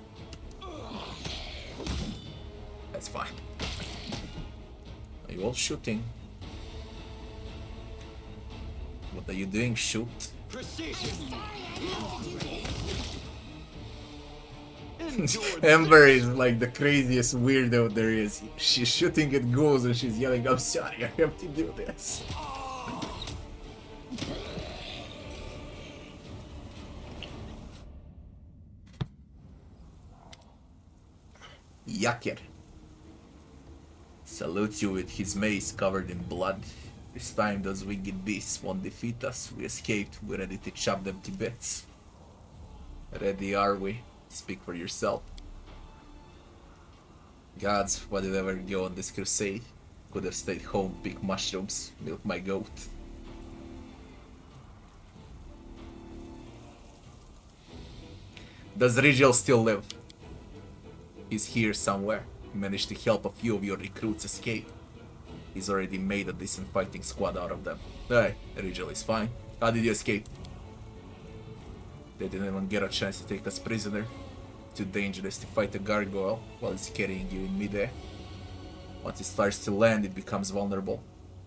That's fine. Are you all shooting? What are you doing? Shoot. Precision. Ember is like the craziest weirdo there is. She's shooting at ghouls and she's yelling, "I'm sorry, I have to do this." Yaker. Salutes you with his mace covered in blood. This time those winged beasts won't defeat us. We escaped, we're ready to chop them to bits. Ready are we? Speak for yourself. Gods, why did I ever go on this crusade? Could have stayed home, pick mushrooms, milk my goat. Does Rigel still live? He's here somewhere. He managed to help a few of your recruits escape. He's already made a decent fighting squad out of them. Hey, Rigel is fine. How did you escape? They didn't even get a chance to take us prisoner. Too dangerous to fight a gargoyle while it's carrying you in midair. Once it starts to land, it becomes vulnerable.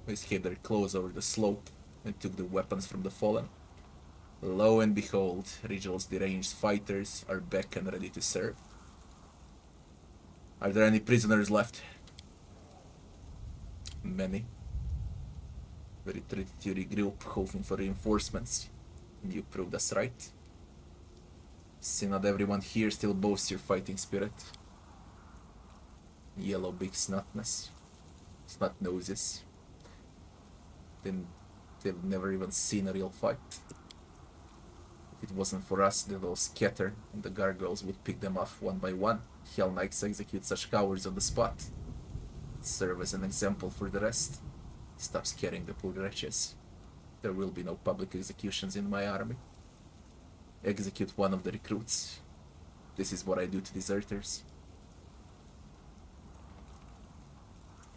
We escape their claws over the slope and took the weapons from the fallen. Lo and behold, Rigel's deranged fighters are back and ready to serve. Are there any prisoners left? Many. We retreated to regroup, hoping for reinforcements. And you proved us right. See, not everyone here still boasts your fighting spirit. Yellow big snotness. Snot noses. Then they've never even seen a real fight. If it wasn't for us, they'd all scatter, and the gargoyles would pick them off one by one. Hell Knights execute such cowards on the spot. Serve as an example for the rest. Stop scaring the poor wretches. There will be no public executions in my army. Execute one of the recruits. This is what I do to deserters.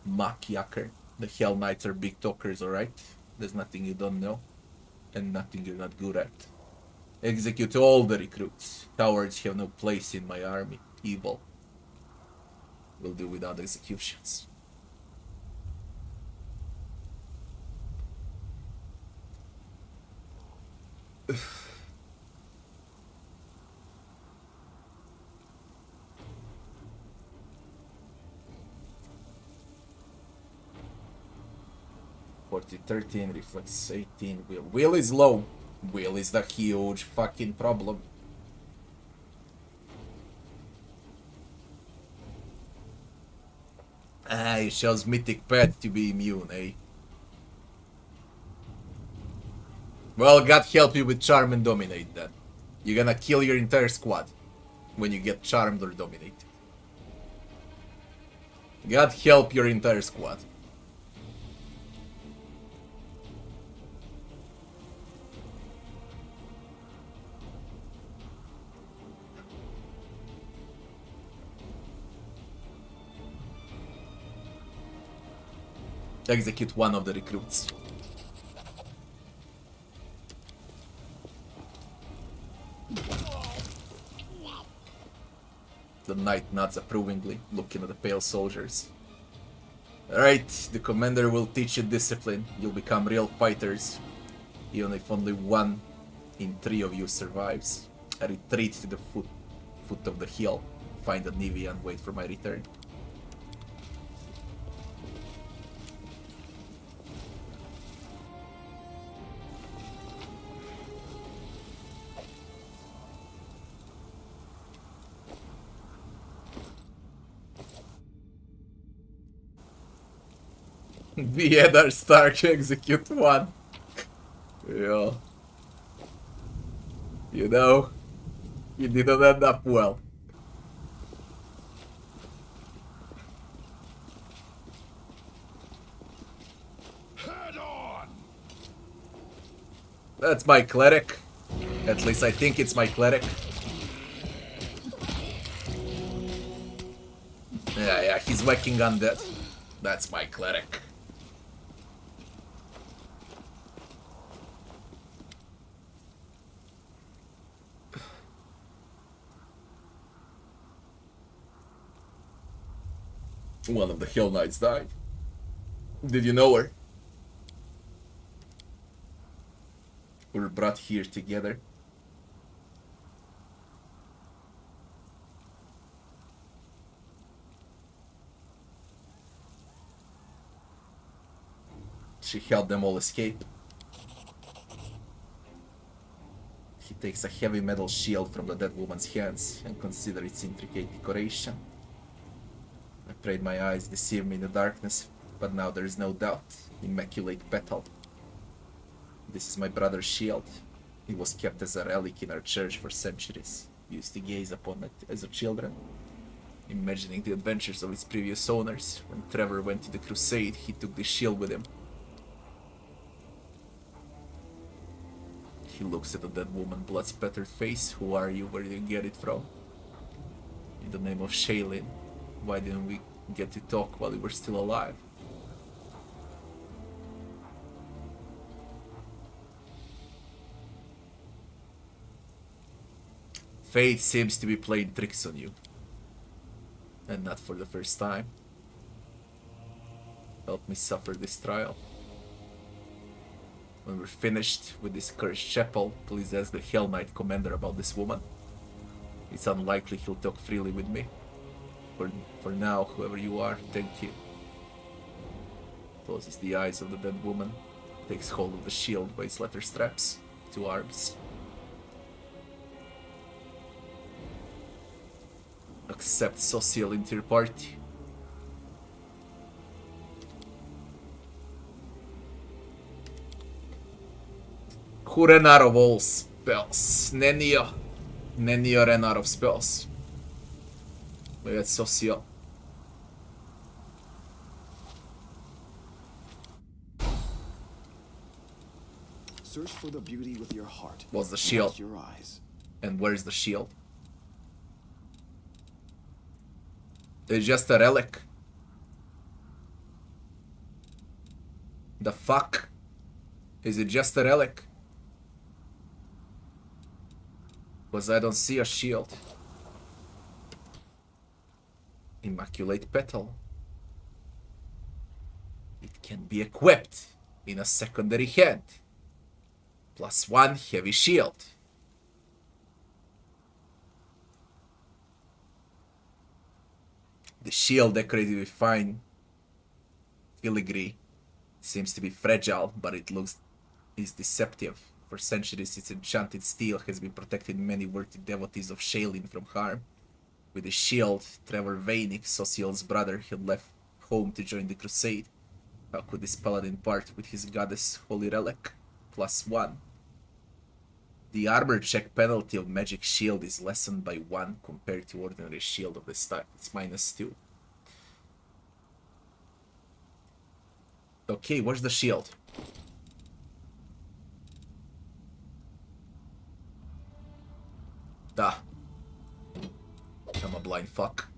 Mock Yacker. The Hell Knights are big talkers, alright? There's nothing you don't know. And nothing you're not good at. Execute all the recruits. Cowards have no place in my army. Evil. We'll do without executions. (40-13) reflects 18. Will is low. Will is the huge fucking problem. Ah, it shows Mythic Pet to be immune, eh? Well, God help you with Charm and Dominate then. You're gonna kill your entire squad when you get Charmed or Dominated. God help your entire squad. Execute one of the recruits. The knight nods approvingly, looking at the pale soldiers. Alright, the commander will teach you discipline. You'll become real fighters. Even if only 1 in 3 of you survives. I retreat to the foot of the hill. Find a Nivea and wait for my return. The Eddard Stark execute one. Yeah. You know, you didn't end up well. Head on! That's my cleric. At least I think it's my cleric. Yeah, he's whacking undead. That's my cleric. One of the Hell Knights died. Did you know her? We were brought here together. She helped them all escape. He takes a heavy metal shield from the dead woman's hands and considers its intricate decoration. I prayed my eyes deceived me in the darkness, but now there is no doubt. Immaculate petal. This is my brother's shield. It was kept as a relic in our church for centuries. We used to gaze upon it as a children, imagining the adventures of its previous owners. When Trevor went to the crusade, he took the shield with him. He looks at the dead woman's blood-spattered face. Who are you? Where did you get it from? In the name of Shaylin. Why didn't we get to talk while we were still alive? Fate seems to be playing tricks on you. And not for the first time. Help me suffer this trial. When we're finished with this cursed chapel, please ask the Hell Knight commander about this woman. It's unlikely he'll talk freely with me. For now, whoever you are, thank you. Closes the eyes of the dead woman, takes hold of the shield by its leather straps, 2 arms. Accept social into your party. Who ran out of all spells? Nenio. Nenio ran out of spells. We got social. Search for the beauty with your heart. What's the shield? Not your eyes. And where's the shield? It's just a relic. The fuck? Is it just a relic? Because I don't see a shield. Immaculate Petal. It can be equipped in a secondary hand. +1 heavy shield. The shield decorated with fine filigree seems to be fragile, but it is deceptive. For centuries, its enchanted steel has been protecting many worthy devotees of Shailin from harm. With the shield, Trevor Vainik, Social's brother, had left home to join the crusade. How could this paladin part with his goddess holy relic? +1. The armor check penalty of magic shield is lessened by 1 compared to ordinary shield of this type. It's -2. Okay, where's the shield? Ah. I'm a blind fuck.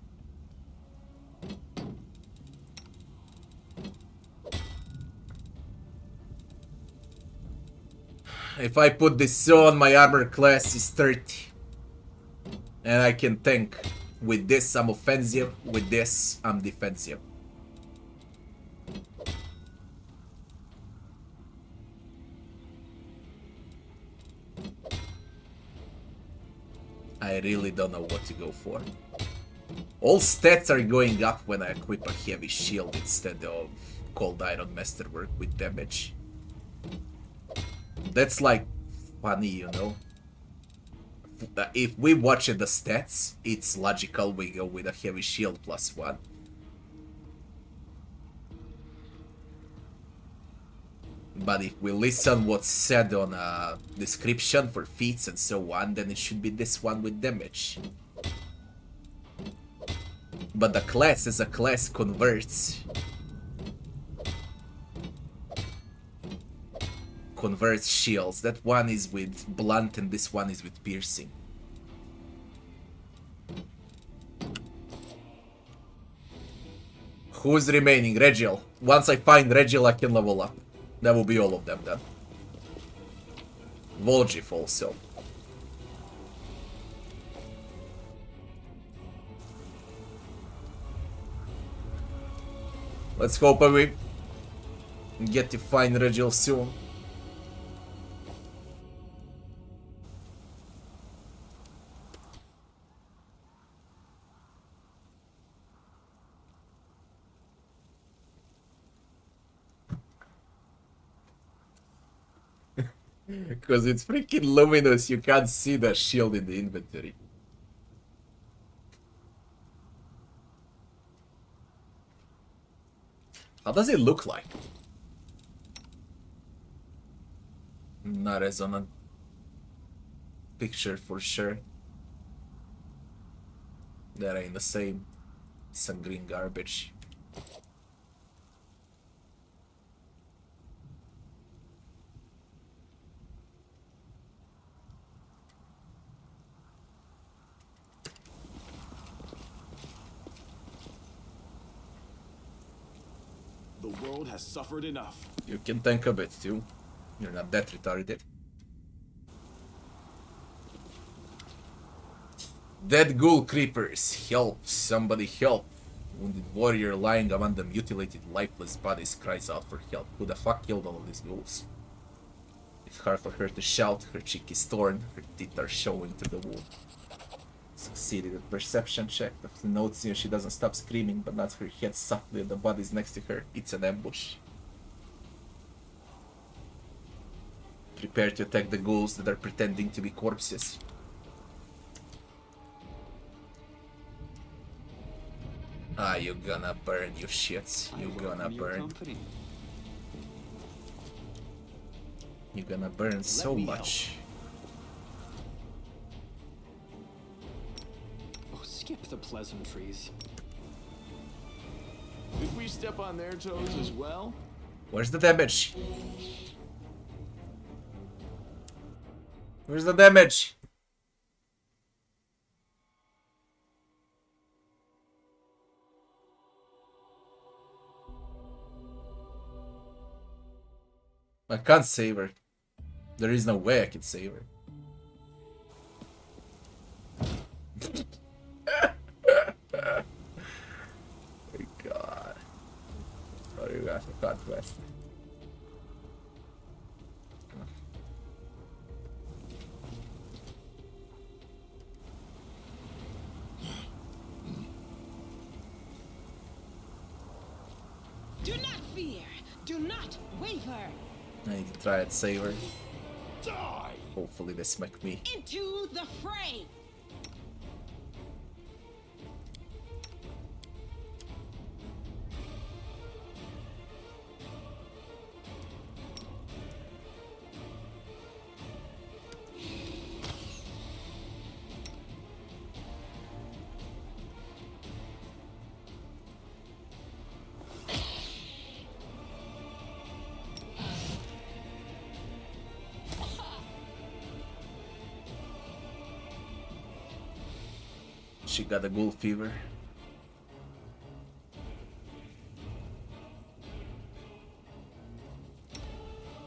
If I put this on, my armor class is 30. And I can tank. With this, I'm offensive. With this, I'm defensive. I really don't know what to go for. All stats are going up when I equip a heavy shield instead of cold iron masterwork with damage. That's like funny, you know. If we watch the stats, it's logical we go with a heavy shield +1. But if we listen what's said on a description for feats and so on, then it should be this one with damage. But the class as a class converts shields. That one is with blunt and this one is with piercing. Who's remaining? Regil. Once I find Regil, I can level up. That will be all of them then. Volgif also. Let's hope we get to find Regil soon. Because it's freaking luminous, you can't see the shield in the inventory. How does it look like? Not as on a picture for sure. That ain't the same. Some green garbage. The world has suffered enough. You can think a bit too. You're not that retarded. Dead ghoul creepers. Help. Somebody help. Wounded warrior lying among the mutilated, lifeless bodies cries out for help. Who the fuck killed all of these ghouls? It's hard for her to shout, her cheek is torn, her teeth are showing through the wound. Succeeded at perception check. After noticing she doesn't stop screaming, but nods her head softly at the bodies next to her. It's an ambush. Prepare to attack the ghouls that are pretending to be corpses. Ah, you gonna burn, you shits. You gonna burn. You gonna burn so much. Oh, skip the pleasantries. Did we step on their toes as well? Where's the damage? Where's the damage? I can't save her. There is no way I can save her. My God. Oh, you guys are conquest. Do not fear. Do not waver. I need to try and save her. Die! Hopefully they smack me. Into the fray. She got a ghoul fever.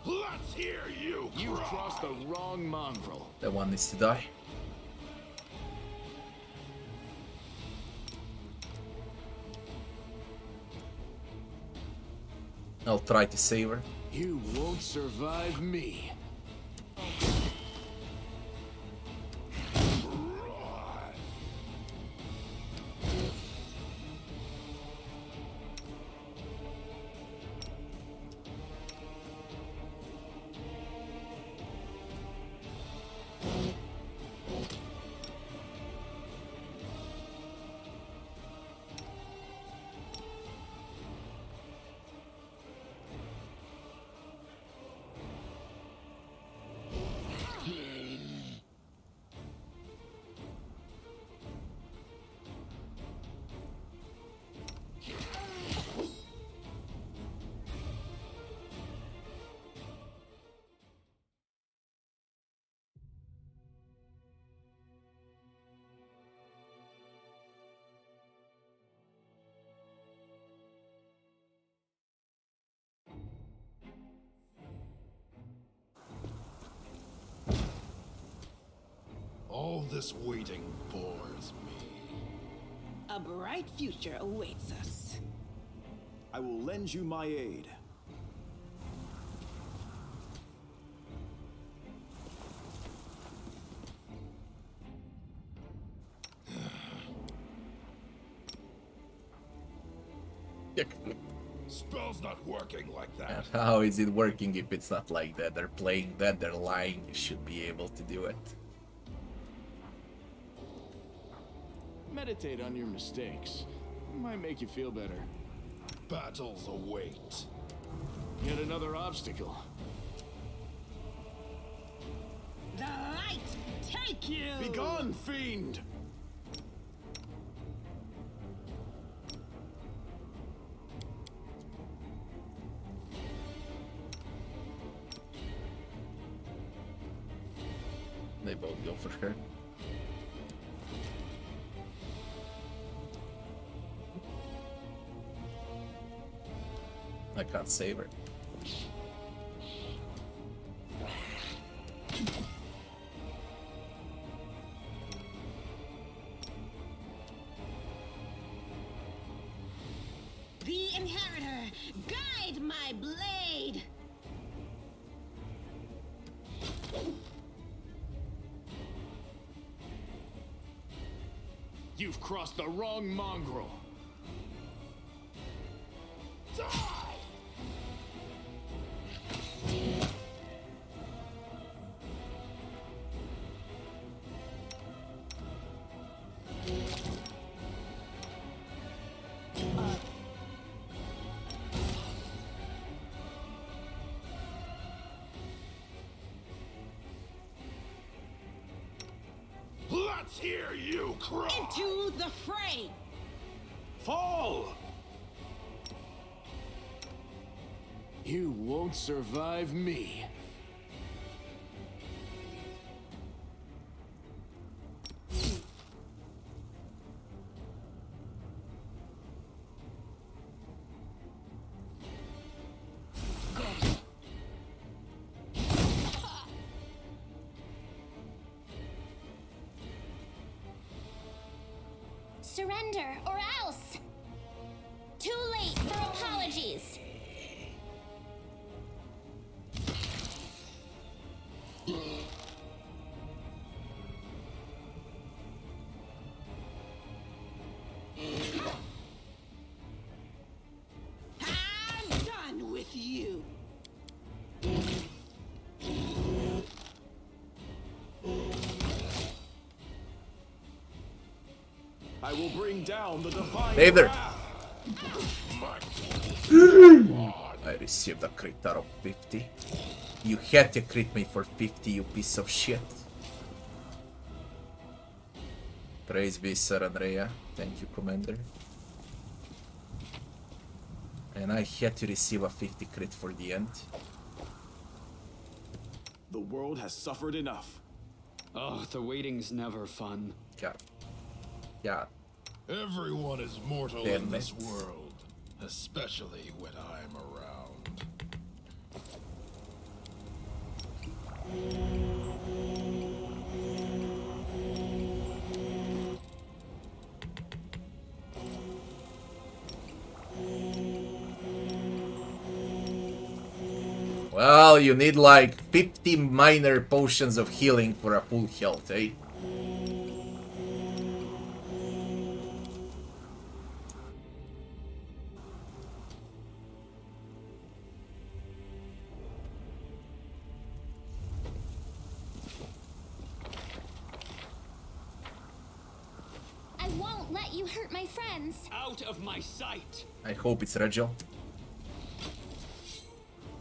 Let's hear you! You crossed the wrong mongrel. That one needs to die. I'll try to save her. You won't survive me. All this waiting bores me. A bright future awaits us. I will lend you my aid. Spell's not working like that. And how is it working if it's not like that? They're playing that, they're lying, you should be able to do it. Meditate on your mistakes. It might make you feel better. Battles await. Yet another obstacle. The light take you. Begone, fiend! They both go for her. I can't save her. The inheritor, guide my blade. You've crossed the wrong mongrel. Die! Let's hear you cry! Into the fray! Fall! You won't survive me. Surrender or else! Too late for apologies! I'm done with you! I will bring down the divine Hey there. wrath. I received a crit out of 50. You had to crit me for 50, you piece of shit. Praise be Sir Andrea. Thank you, Commander. And I had to receive a 50 crit for the end. The world has suffered enough. Oh, the waiting's never fun. God. God. Everyone is mortal Damn in this it. world, especially when I'm around. Well, you need like 50 minor potions of healing for a full health, eh? I won't let you hurt my friends! Out of my sight! I hope it's Regiel.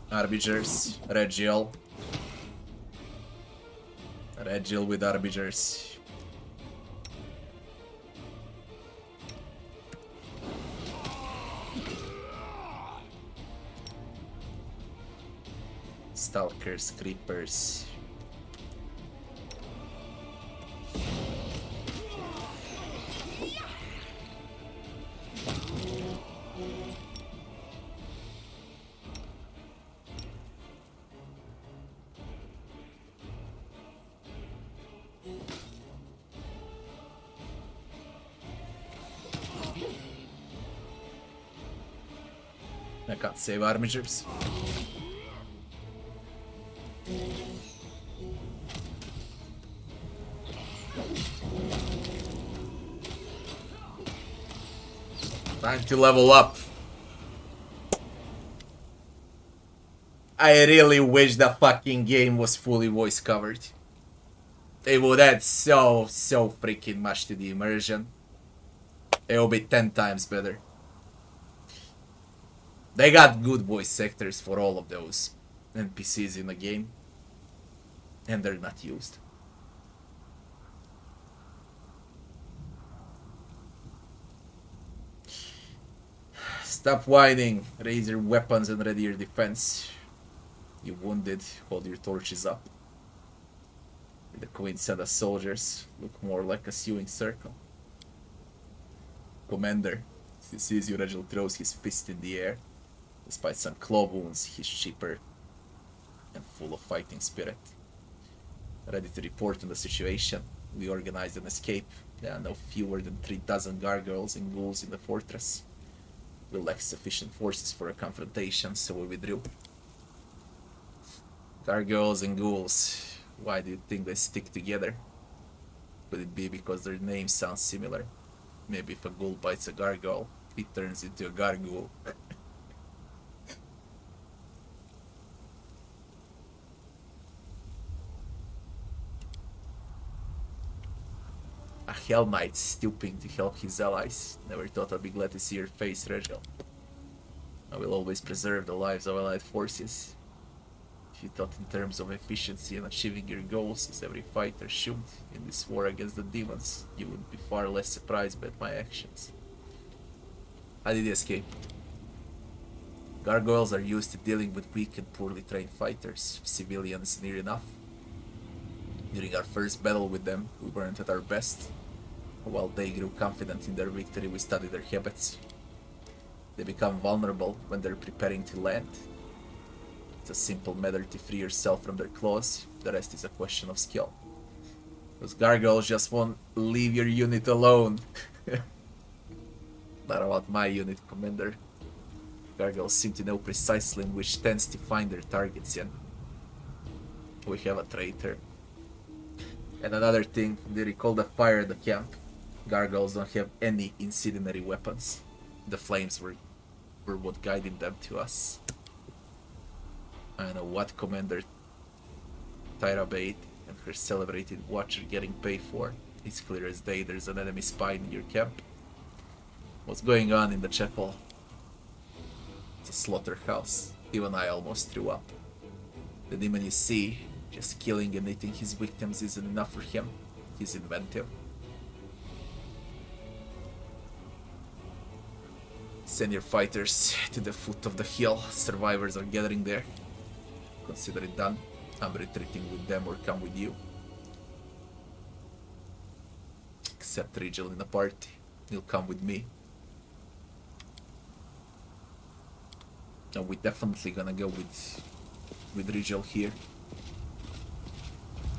Arbigers, Regiel. Regiel with Arbigers. Stalkers, Creepers. I can't save Armigers. Time to level up. I really wish the fucking game was fully voice covered. It would add so freaking much to the immersion. It will be 10 times better. They got good voice actors for all of those NPCs in the game. And they're not used. Stop whining. Raise your weapons and ready your defense. You wounded, hold your torches up. The Queen said the soldiers look more like a sewing circle. Commander, as he sees you, Reginald throws his fist in the air. Despite some claw wounds, he's cheaper and full of fighting spirit. Ready to report on the situation, we organized an escape. There are no fewer than 3 dozen gargoyles and ghouls in the fortress. We lacked sufficient forces for a confrontation, so we withdrew. Gargoyles and ghouls, why do you think they stick together? Could it be because their names sound similar? Maybe if a ghoul bites a gargoyle, it turns into a gargoyle. A Hell Knight stooping to help his allies. Never thought I'd be glad to see your face, Regel. I will always preserve the lives of allied forces. If you thought in terms of efficiency and achieving your goals as every fighter should in this war against the demons, you would be far less surprised by my actions. How did he escape? Gargoyles are used to dealing with weak and poorly trained fighters, civilians near enough. During our first battle with them, we weren't at our best. While they grew confident in their victory, we studied their habits. They become vulnerable when they're preparing to land. It's a simple matter to free yourself from their claws, the rest is a question of skill. Those gargoyles just won't leave your unit alone. Not about my unit, Commander. Gargoyles seem to know precisely in which tents to find their targets in. We have a traitor. And another thing, they recall the fire at the camp. Gargoyles don't have any incendiary weapons. The flames were what guided them to us. I don't know what Commander Tyra Bate and her celebrated watcher getting paid for. It's clear as day there's an enemy spy in your camp. What's going on in the chapel? It's a slaughterhouse. Even I almost threw up. The demon you see, just killing and eating his victims isn't enough for him. He's inventive. Send your fighters to the foot of the hill. Survivors are gathering there. Consider it done. I'm retreating with them or come with you. Except Rigel in the party. He'll come with me. And we're definitely gonna go with Rigel here.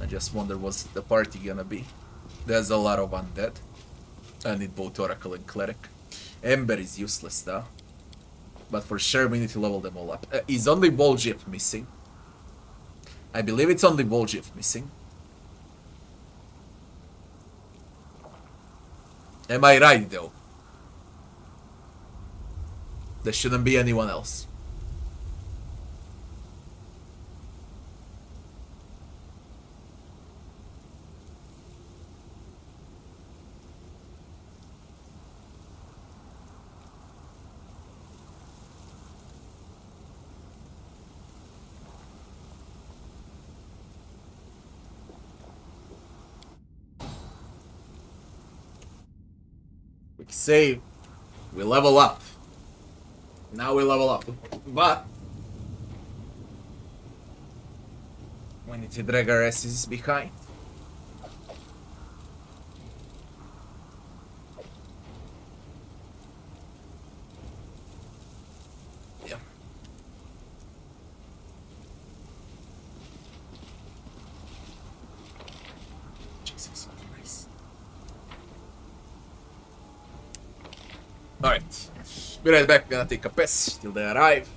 I just wonder what's the party gonna be. There's a lot of undead. I need both Oracle and Cleric. Ember is useless though. But for sure we need to level them all up. Is only Voljev missing? I believe it's only Voljev missing. Am I right though? There shouldn't be anyone else. Save. We level up. Now we level up. But we need to drag our asses behind. Yeah. Jesus Christ. Alright. Be right back, gonna take a piss till they arrive.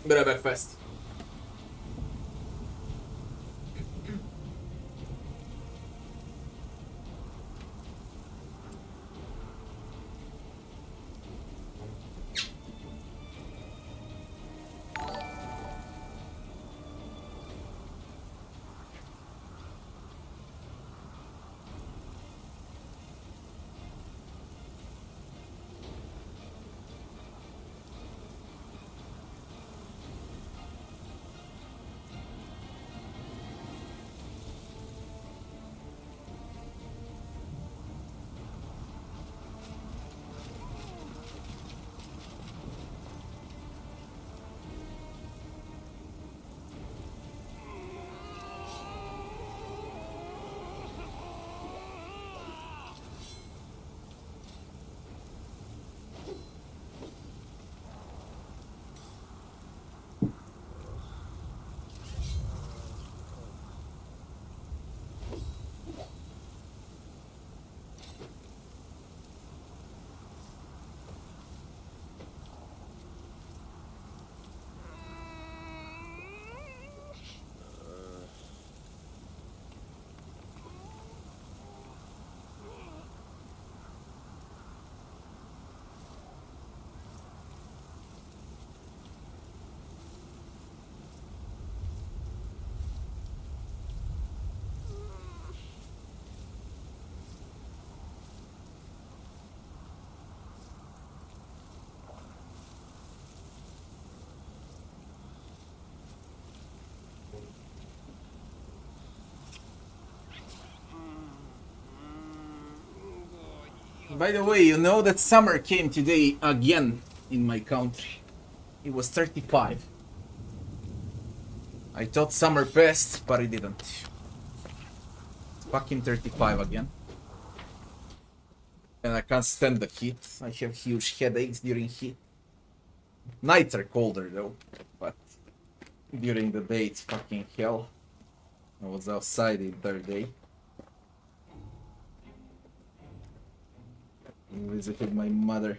Be right back fast. By the way, you know that summer came today again in my country. It was 35. I thought summer passed, but it didn't. It's fucking 35 again. And I can't stand the heat. I have huge headaches during heat. Nights are colder though, but during the day it's fucking hell. I was outside the entire day. I visited my mother.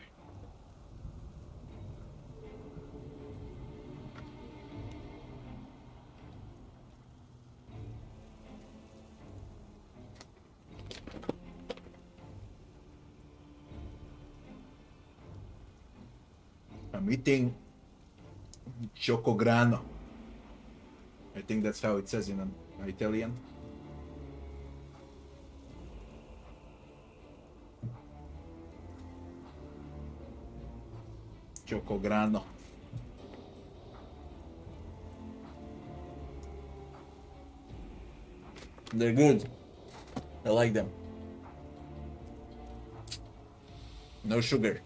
I'm eating Chocograno. I think that's how it says in Italian. Chocograno. They're good. I like them. No sugar.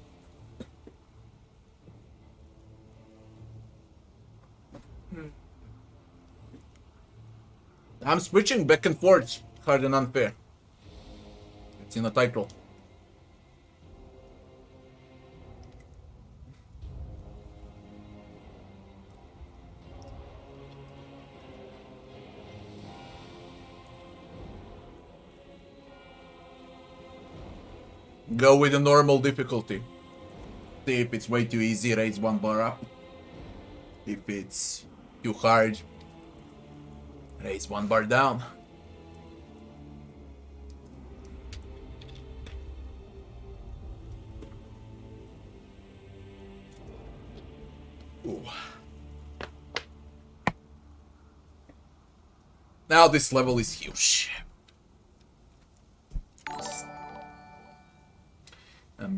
I'm switching back and forth, hard and unfair. It's in the title. Go with the normal difficulty. See if it's way too easy, raise one bar up. If it's too hard, raise one bar down. Ooh. Now this level is huge.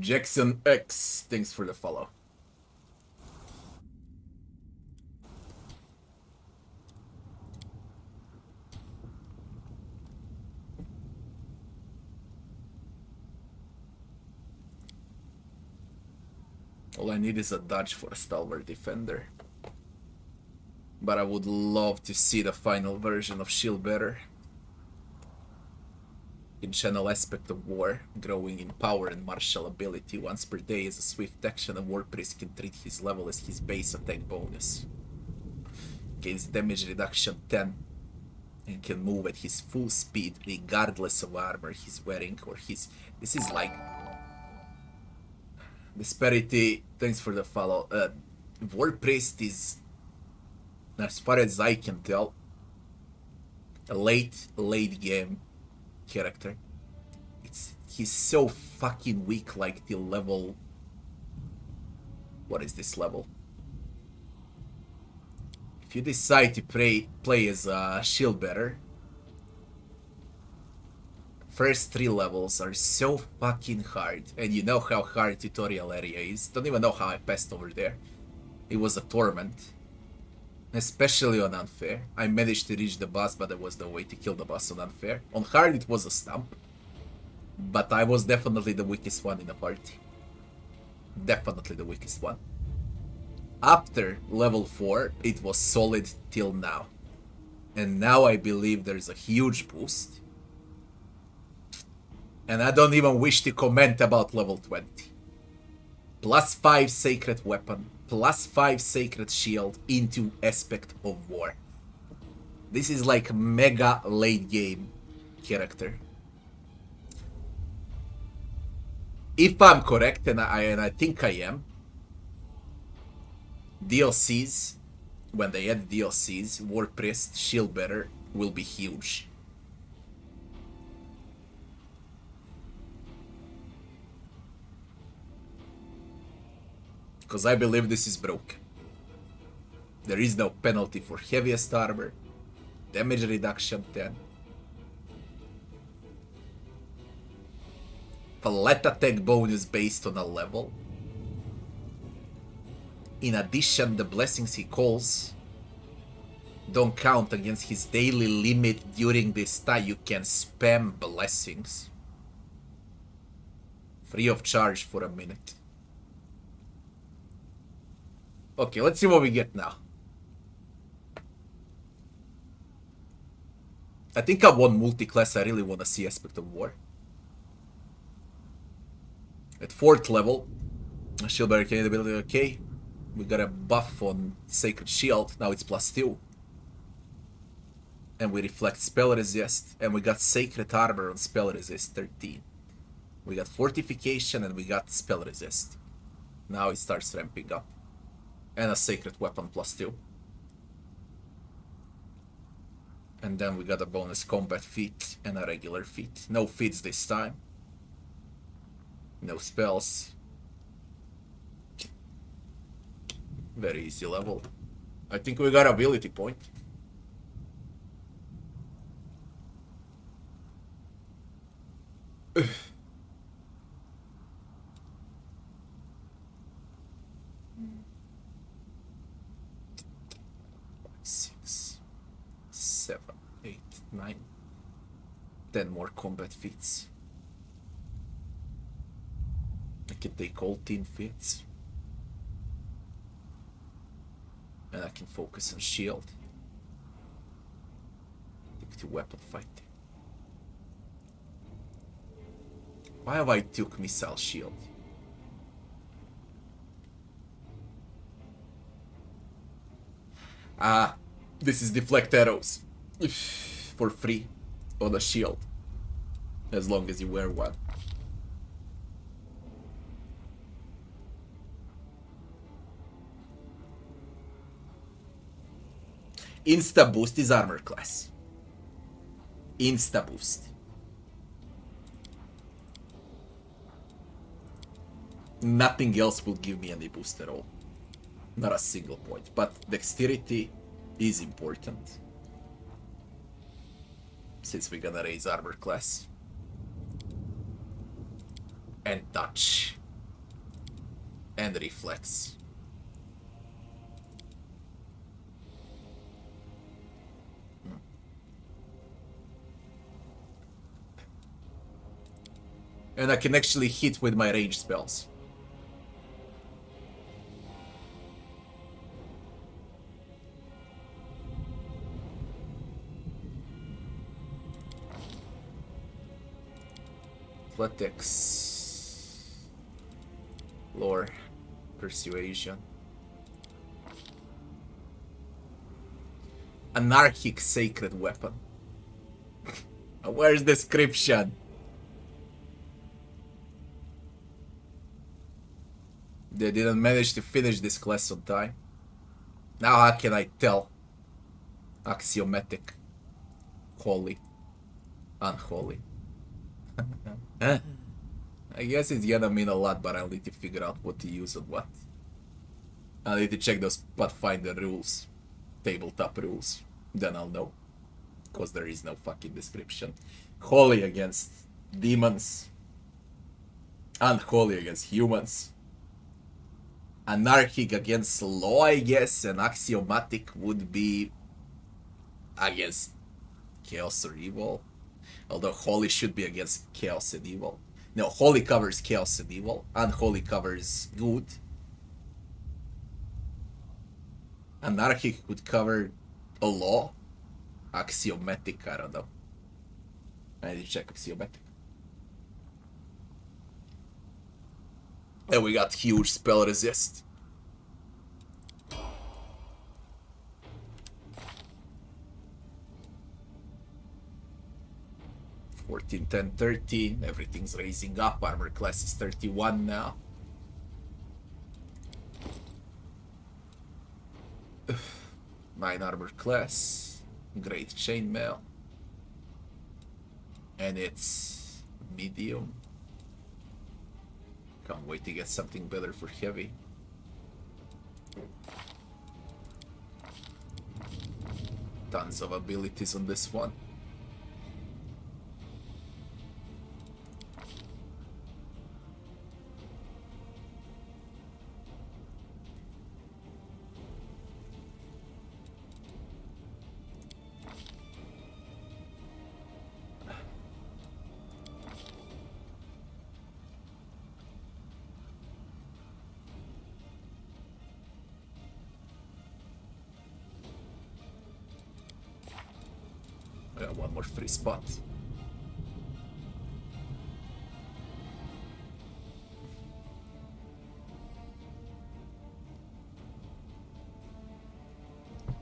Jackson X, thanks for the follow. All I need is a dodge for a stalwart defender. But I would love to see the final version of Shield better. In channel aspect of war, growing in power and martial ability once per day as a swift action, a war priest can treat his level as his base attack bonus. Gains damage reduction 10 and can move at his full speed regardless of armor he's wearing or his... This is like... Disparity, thanks for the follow. War priest is, as far as I can tell, a late game character. He's so fucking weak, like till level... What is this level? If you decide to play as a shield bearer, first 3 levels are so fucking hard, and you know how hard tutorial area is. Don't even know how I passed over there. It was a torment. Especially on unfair. I managed to reach the boss, but there was no way to kill the boss on unfair. On hard it was a stomp. But I was definitely the weakest one in the party. Definitely the weakest one. After level 4, it was solid till now. And now I believe there's a huge boost. And I don't even wish to comment about level 20. Plus 5 sacred weapon, plus 5 sacred shield into aspect of war. This is like mega late game character. If I'm correct, and I think I am, DLCs, when they add DLCs, War Priest, Shield Bearer will be huge. Because I believe this is broke. There is no penalty for heaviest armor, damage reduction 10. Flat attack bonus based on a level. In addition, the blessings he calls don't count against his daily limit during this time. You can spam blessings Free of charge for a minute. Okay, let's see what we get now. I think I won multi-class. I really want to see Aspect of War. At 4th level, Shield Barricade ability, okay. We got a buff on Sacred Shield, now it's +2. And we reflect Spell Resist, and we got Sacred Armor on Spell Resist 13. We got Fortification and we got Spell Resist. Now it starts ramping up. And a Sacred Weapon +2. And then we got a bonus combat feat and a regular feat. No feats this time. No spells. Very easy level. I think we got ability point. Six, 7, 8, 9, 10 more combat feats. I can take all team feats. And I can focus on shield. Take to weapon fighting. Why have I took missile shield? Ah, this is deflect arrows. For free on a shield. As long as you wear one. Insta boost is armor class. Insta boost. Nothing else will give me any boost at all. Not a single point. But dexterity is important. Since we're gonna raise armor class. And touch. And reflex. And I can actually hit with my ranged spells. Athletics. Lore. Persuasion. Anarchic Sacred Weapon. Where's the description? They didn't manage to finish this class on time. Now how can I tell? Axiomatic. Holy. Unholy. I guess it's gonna mean a lot, but I'll need to figure out what to use and what. I'll need to check those Pathfinder rules. Tabletop rules. Then I'll know. Because there is no fucking description. Holy against demons. Unholy against humans. Anarchic against law, I guess, and axiomatic would be against chaos or evil. Although holy should be against chaos and evil. No, holy covers chaos and evil. Unholy covers good. Anarchic would cover a law. Axiomatic, I don't know. I need to check axiomatic. And we got huge spell resist. $14, $10, $13. Everything's raising up. Armor class is 31 now. Mine armor class. Great chainmail. And it's medium. Can't wait to get something better for heavy. Tons of abilities on this one. more free spot.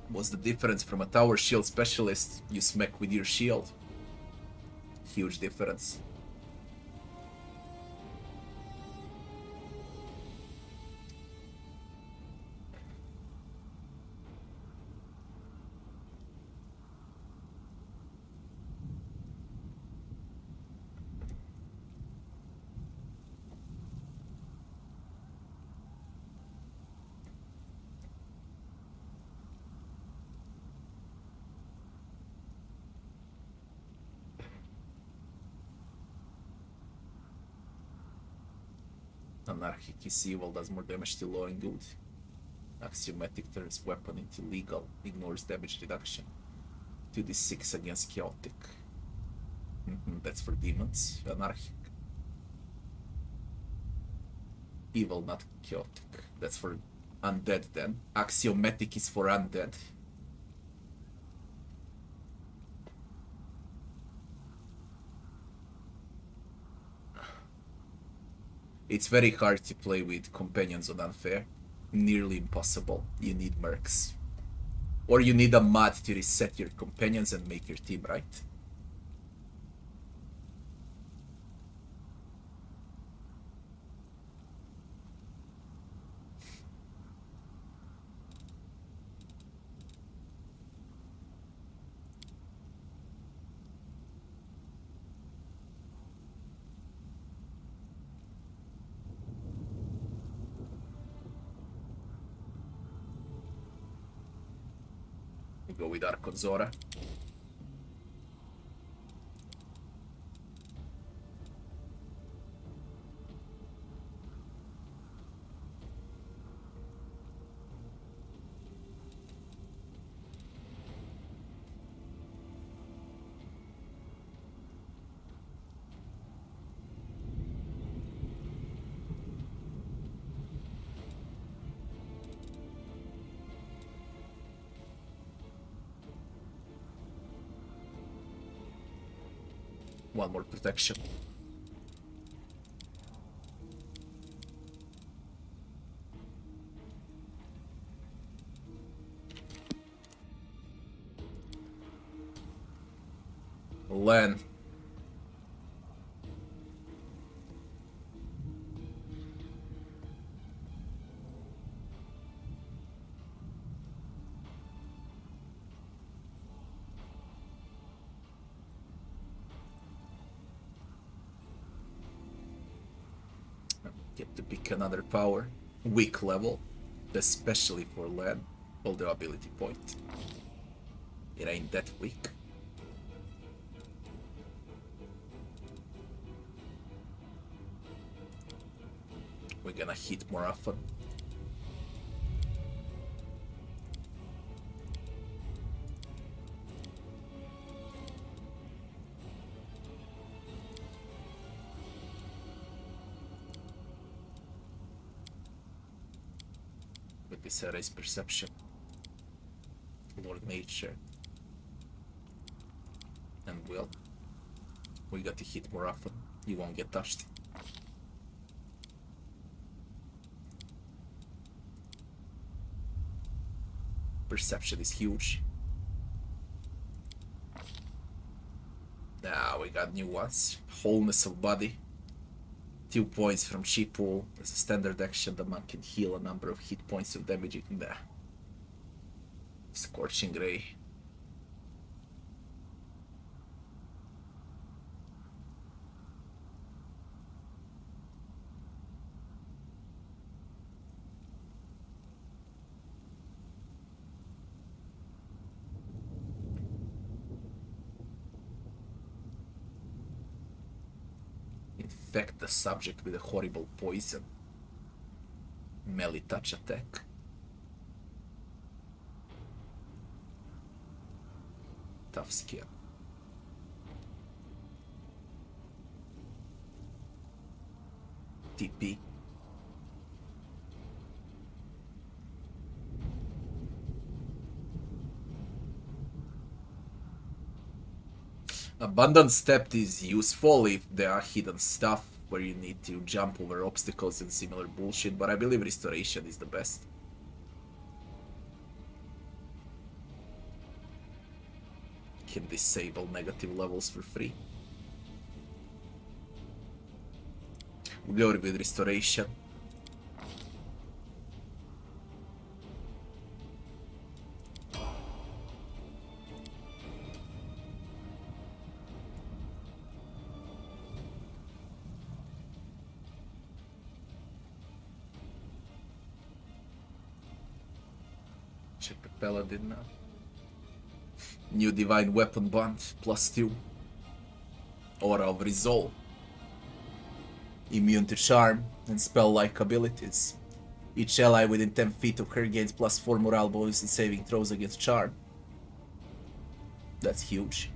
What's the difference from a tower shield specialist? You smack with your shield. Huge difference. Anarchic is evil, does more damage to law and good. Axiomatic turns weapon into legal, ignores damage reduction. 2d6 against chaotic. That's for demons. Anarchic. Evil, not chaotic. That's for undead then. Axiomatic is for undead. It's very hard to play with companions on unfair. Nearly impossible. You need mercs. Or you need a mod to reset your companions and make your team right. Go with Archon Zora. One more protection. Len. Get to pick another power. Weak level. Especially for Len. Hold the ability point. It ain't that weak. We're gonna hit more often. With this raise perception. Lord Nature. And will. We got to hit more often. You won't get touched. Perception is huge. Now we got new ones. Wholeness of body. 2 points from chi pool. As a standard action, the monk can heal a number of hit points of damage. Nah. Scorching Ray. Infect the subject with a horrible poison. Melee touch attack. Tough skill. TP. Abundant Step is useful if there are hidden stuff where you need to jump over obstacles and similar bullshit, but I believe Restoration is the best. Can disable negative levels for free. We'll go with Restoration. Check the Paladin now. New Divine Weapon Bond, +2. Aura of Resolve. Immune to Charm and spell-like abilities. Each ally within 10 feet of her gains +4 morale bonus in saving throws against Charm. That's huge.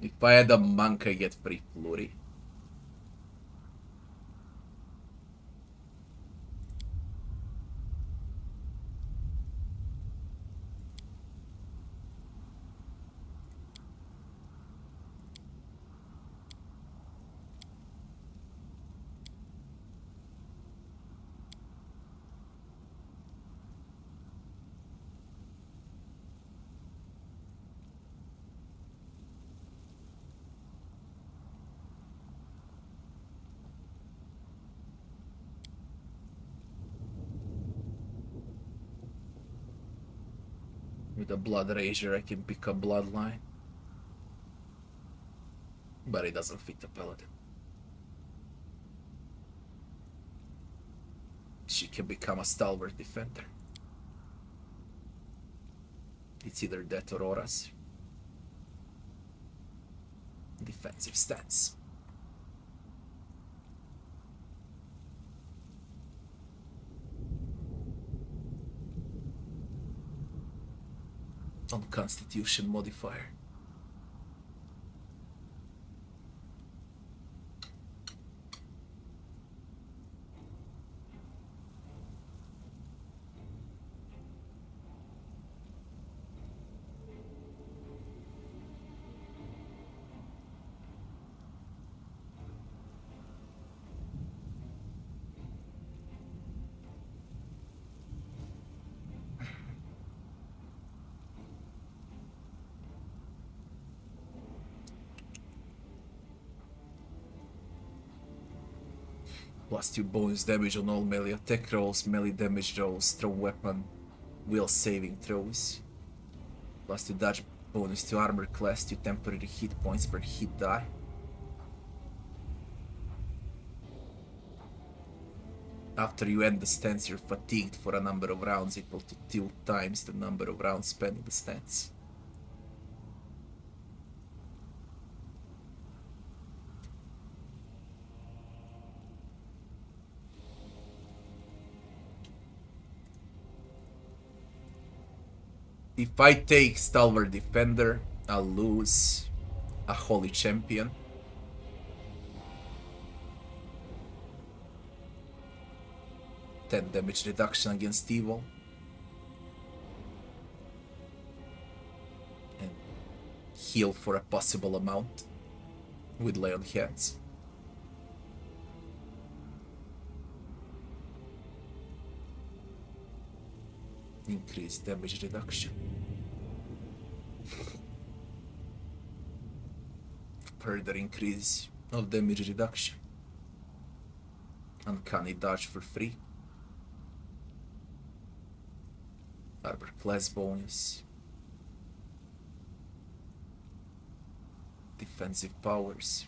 If I had a monk, I get free flurry. With a Blood Rager, I can pick up Bloodline. But it doesn't fit the Paladin. She can become a Stalwart Defender. It's either that or Auras. Defensive stance. On Constitution modifier. +2 bonus damage on all melee attack rolls, melee damage rolls, throw weapon, will saving throws. +2 dodge bonus to armor class, 2 temporary hit points per hit die. After you end the stance, you're fatigued for a number of rounds equal to 2 times the number of rounds spent in the stance. If I take Stalwart Defender, I'll lose a Holy Champion. (10 damage reduction against evil. And heal for a possible amount with Lay on Hands. Increase damage reduction. Further increase of damage reduction. Uncanny dodge for free. Armor class bonus. Defensive powers.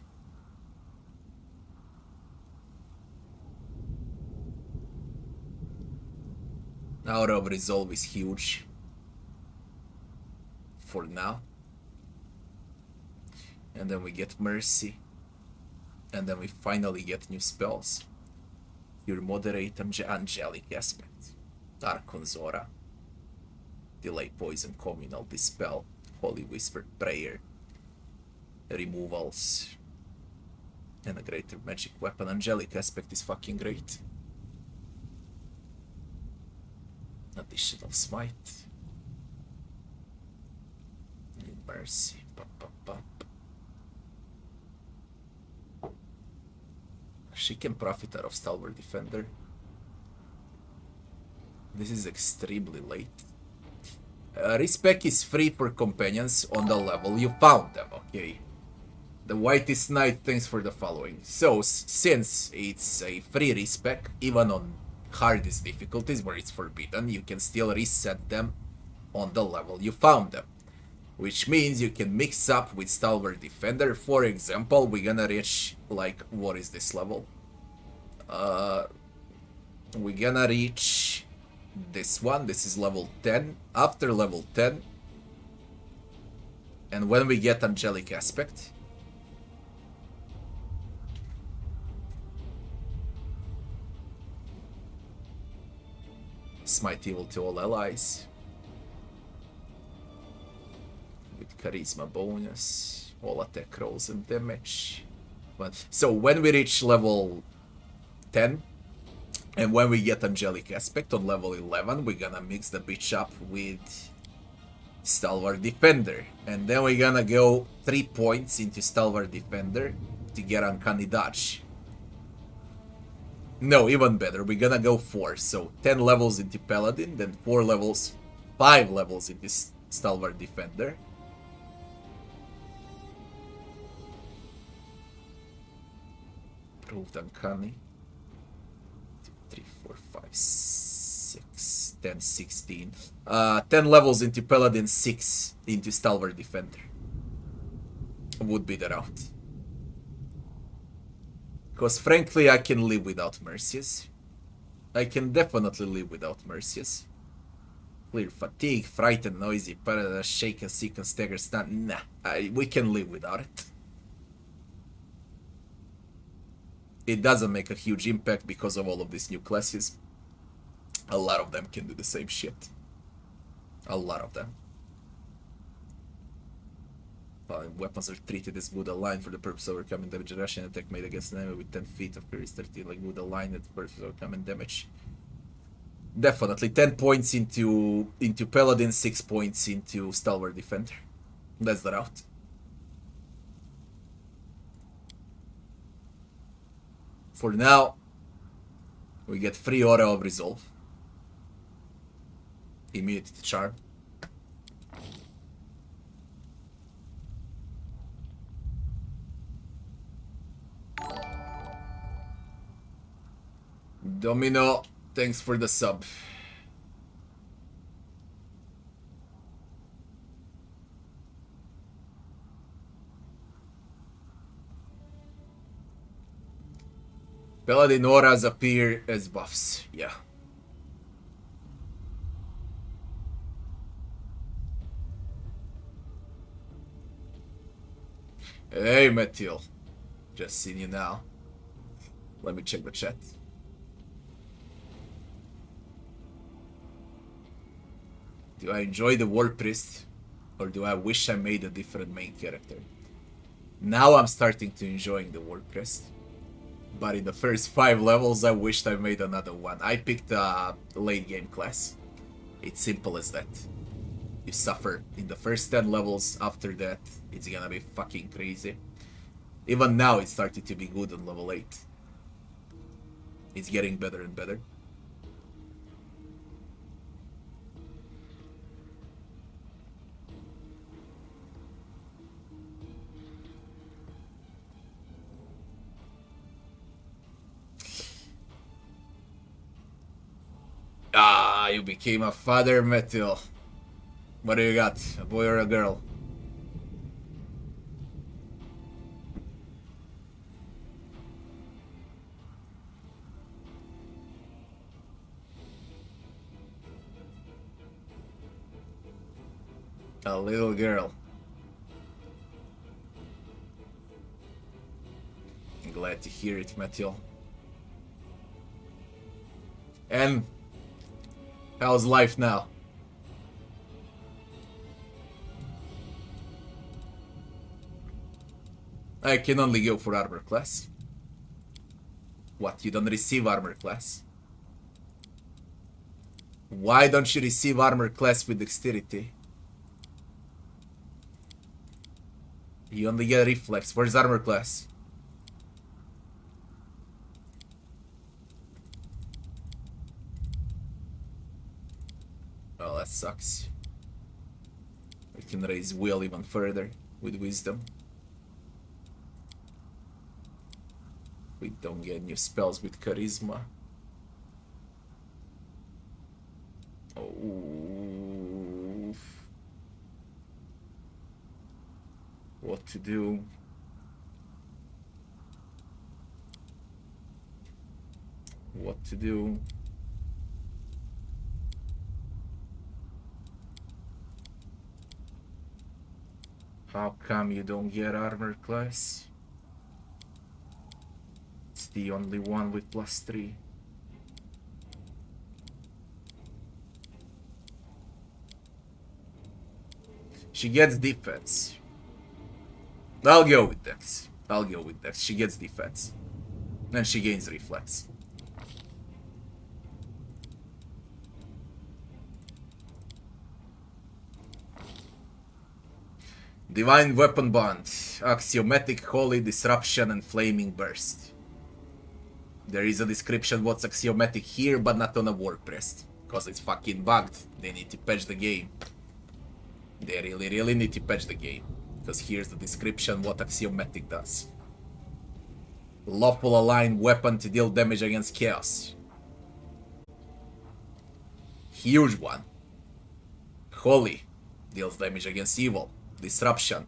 Aura of Resolve is huge. For now. And then we get Mercy. And then we finally get new spells. Your Moderate Angelic Aspect. Archon's Aura. Delay Poison, Communal Dispel. Holy Whispered Prayer. removals. And a greater magic weapon. Angelic aspect is fucking great. Additional smite. Mercy. Pop, pop, pop. She can profit out of Stalwart Defender. This is extremely late. Respec is free for companions on the level you found them, okay? The Whitest Knight thanks for the following. So, since it's a free respec, even on hardest difficulties where it's forbidden, you can still reset them on the level you found them. Which means you can mix up with Stalwart Defender. For example, we're gonna reach, like, what is this level? We're gonna reach this one. This is level 10. After level 10, and when we get Angelic Aspect, Smite Evil to all allies. With Charisma bonus. All attack rolls and damage. But, so when we reach level 10, and when we get Angelic Aspect on level 11, we're gonna mix the bitch up with Stalwart Defender. And then we're gonna go 3 points into Stalwart Defender to get Uncanny Dodge. No, even better, we're gonna go 4. So 10 levels into Paladin, then 5 levels into Stalwart Defender. Proved Uncanny. 3, 4, 5, 6, 10, 16. 10 levels into Paladin, 6 into Stalwart Defender. Would be the route. Because frankly, I can live without Mercies. I can definitely live without Mercies. Clear fatigue, frightened, noisy, paralyzed, shaken, sick, and stagger, stun. Nah, we can live without it. It doesn't make a huge impact because of all of these new classes. A lot of them can do the same shit. A lot of them. Weapons are treated as good aligned for the purpose of overcoming damage. Russian attack made against an enemy with 10 feet of carry 13 like good aligned for the purpose of overcoming damage. Definitely 10 points into Paladin, 6 points into Stalwart Defender. That's the route. For now, we get free Aura of Resolve. Immunity to Charm. Domino, thanks for the sub. Paladin auras appear as buffs, yeah. Hey, Methyl. Just seen you now. Let me check the chat. Do I enjoy the War Priest, or do I wish I made a different main character? Now I'm starting to enjoying the War Priest. But in the first 5 levels, I wished I made another one. I picked a late game class. It's simple as that. You suffer in the first 10 levels, after that, it's gonna be fucking crazy. Even now, it started to be good on level 8. It's getting better and better. Ah, you became a father, Methyl. What do you got? A boy or a girl? A little girl. I'm glad to hear it, Methyl. And how's life now? I can only go for armor class. What, you don't receive armor class? Why don't you receive armor class with dexterity? You only get reflex. Where's armor class? Oh, that sucks. We can raise will even further with wisdom. We don't get new spells with charisma. Oh. What to do? What to do? How come you don't get armor class? It's the only one with +3. She gets defense. I'll go with Dex. I'll go with Dex. She gets defense. And she gains reflex. Divine Weapon Bond. Axiomatic, Holy, Disruption, and Flaming Burst. There is a description what's axiomatic here, but not on a WordPress. Because it's fucking bugged. They need to patch the game. They really need to patch the game. Because here's the description what axiomatic does. Lawful aligned weapon to deal damage against chaos. Huge one. Holy deals damage against evil. Disruption